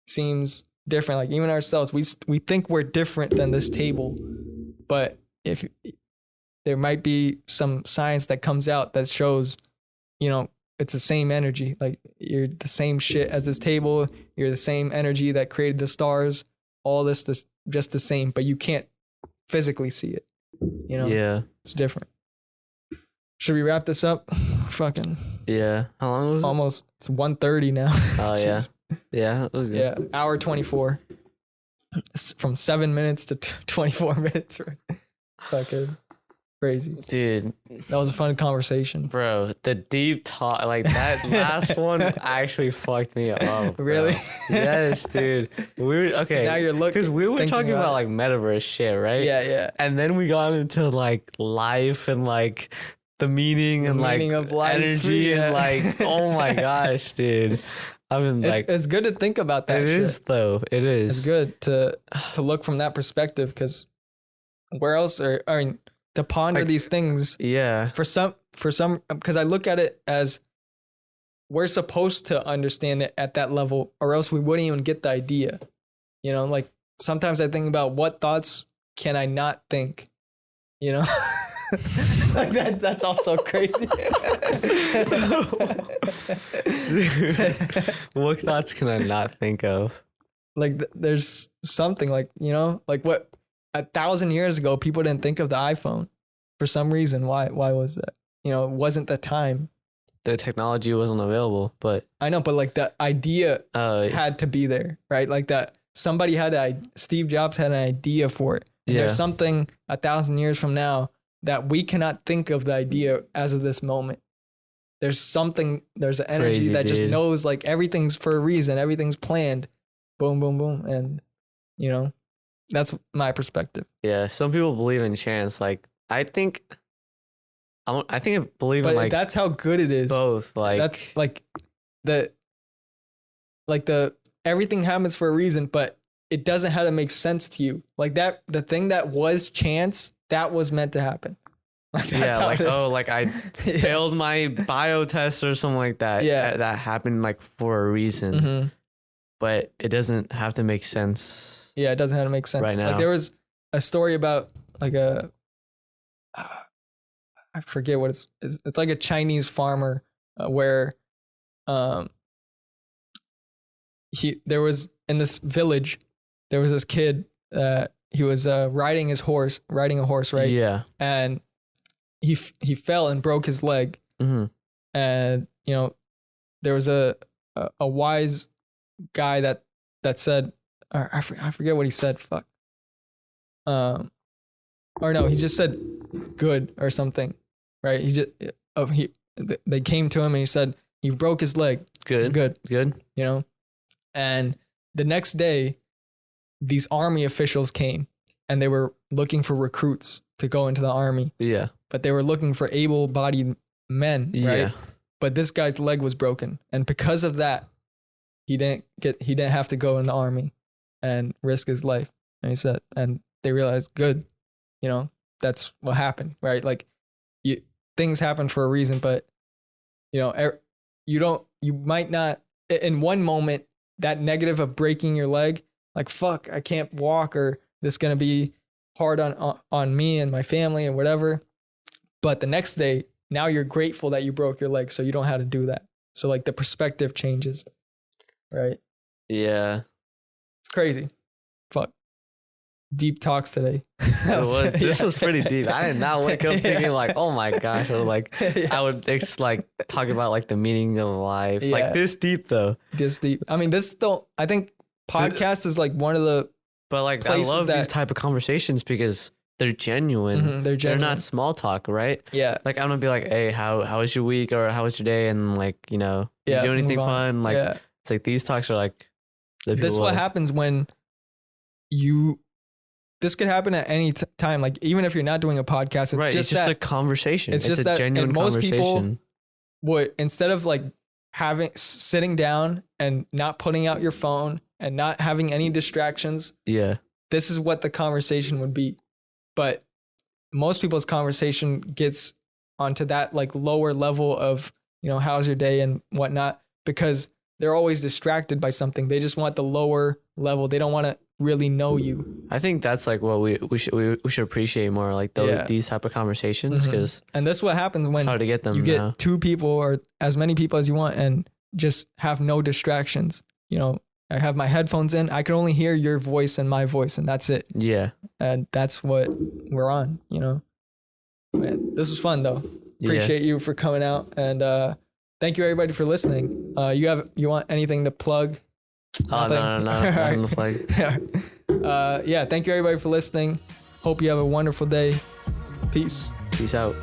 seems different. Like, even ourselves, we think we're different than this table, but if there might be some science that comes out that shows, you know, it's the same energy. Like, you're the same shit as this table. You're the same energy that created the stars. All this just the same, but you can't physically see it. You know? Yeah. It's different. Should we wrap this up? Fucking. Yeah. How long was it? Almost. It's 1:30 now. Oh, yeah. Yeah. It was good. Yeah. Hour 24. From 7 minutes to 24 minutes. Fucking crazy. Dude. That was a fun conversation. Bro, the deep talk, like that last one actually fucked me up. Bro. Really? Yes, dude. Okay. Now you're looking. Because we were talking about like metaverse shit, right? Yeah, yeah. And then we got into like life and like the meaning and like of life, energy and like, oh my gosh, dude. I've been like, it's good to think about that. It shit. is though. It is. It's good to look from that perspective, because where else to ponder like, these things. Yeah. For some, because I look at it as we're supposed to understand it at that level, or else we wouldn't even get the idea. You know, like sometimes I think about what thoughts can I not think, you know? Like that's also crazy. What thoughts can I not think of? Like there's something like, you know, like what 1,000 years ago, people didn't think of the iPhone for some reason. Why was that? You know, it wasn't the time. the technology wasn't available. But I know, but like the idea had to be there, right? Like that somebody Steve Jobs had an idea for it. And there's something 1,000 years from now that we cannot think of the idea as of this moment. There's an energy Crazy, that just dude. knows like everything's for a reason, everything's planned. Boom, boom, boom. And, you know, that's my perspective. Yeah, some people believe in chance. Like, I believe in like that's how good it is. both. Like, that's the everything happens for a reason, but it doesn't have to make sense to you. Like that, the thing that was chance, that was meant to happen. Like that's how like, it is. oh, like I failed my bio test or something like that. Yeah. That happened like for a reason. Mm-hmm. But it doesn't have to make sense. Yeah, it doesn't have to make sense. Right now. Like there was a story about like I forget what it's like a Chinese farmer where there was in this village, there was this kid he was riding a horse, right? Yeah. And he fell and broke his leg. Mm-hmm. And you know, there was a wise guy that said, or I forget what he said. Fuck. Or no, he just said good or something, right? They came to him and he said he broke his leg. Good. You know, and the next day, these army officials came and they were looking for recruits to go into the army. Yeah. But they were looking for able-bodied men, right? Yeah. But this guy's leg was broken, and because of that, he didn't have to go in the army and risk his life. And he said, and they realized, good, you know, that's what happened, right? Like, things happen for a reason, but you know, you might not in one moment that negative of breaking your leg, like fuck, I can't walk, or this is gonna be hard on me and my family and whatever. But the next day, now you're grateful that you broke your leg, so you don't have to do that. So like the perspective changes, right? Yeah. It's crazy. Fuck. Deep talks today. This was pretty deep. I did not wake up thinking like, oh my gosh, or like I would like talk about like the meaning of life. Like this deep though. This deep. I mean, I think podcast is like one of the But like I love these type of conversations because they're genuine. Mm-hmm, they're genuine. They're not small talk, right? Yeah. Like I'm gonna be like, hey, how was your week, or how was your day, and like, you know, did you do anything fun? Like it's like these talks are like this is what happens when this could happen at any time. Like even if you're not doing a podcast, it's just a conversation. It's just a genuine most conversation. People would, instead of like sitting down and not putting out your phone and not having any distractions. Yeah. This is what the conversation would be. But most people's conversation gets onto that like lower level of, you know, how's your day and whatnot, because they're always distracted by something. They just want the lower level. They don't want to really know you. I think that's like what we should appreciate more, like these type of conversations, because and that's what happens when it's hard to get them. You get two people or as many people as you want and just have no distractions. You know, I have my headphones in. I can only hear your voice and my voice, and that's it. Yeah. And that's what we're on, you know. Man, this was fun though. Appreciate you for coming out, and thank you everybody for listening. You want anything to plug? Oh, no. Nothing to plug. Yeah, thank you everybody for listening. Hope you have a wonderful day. Peace. Peace out.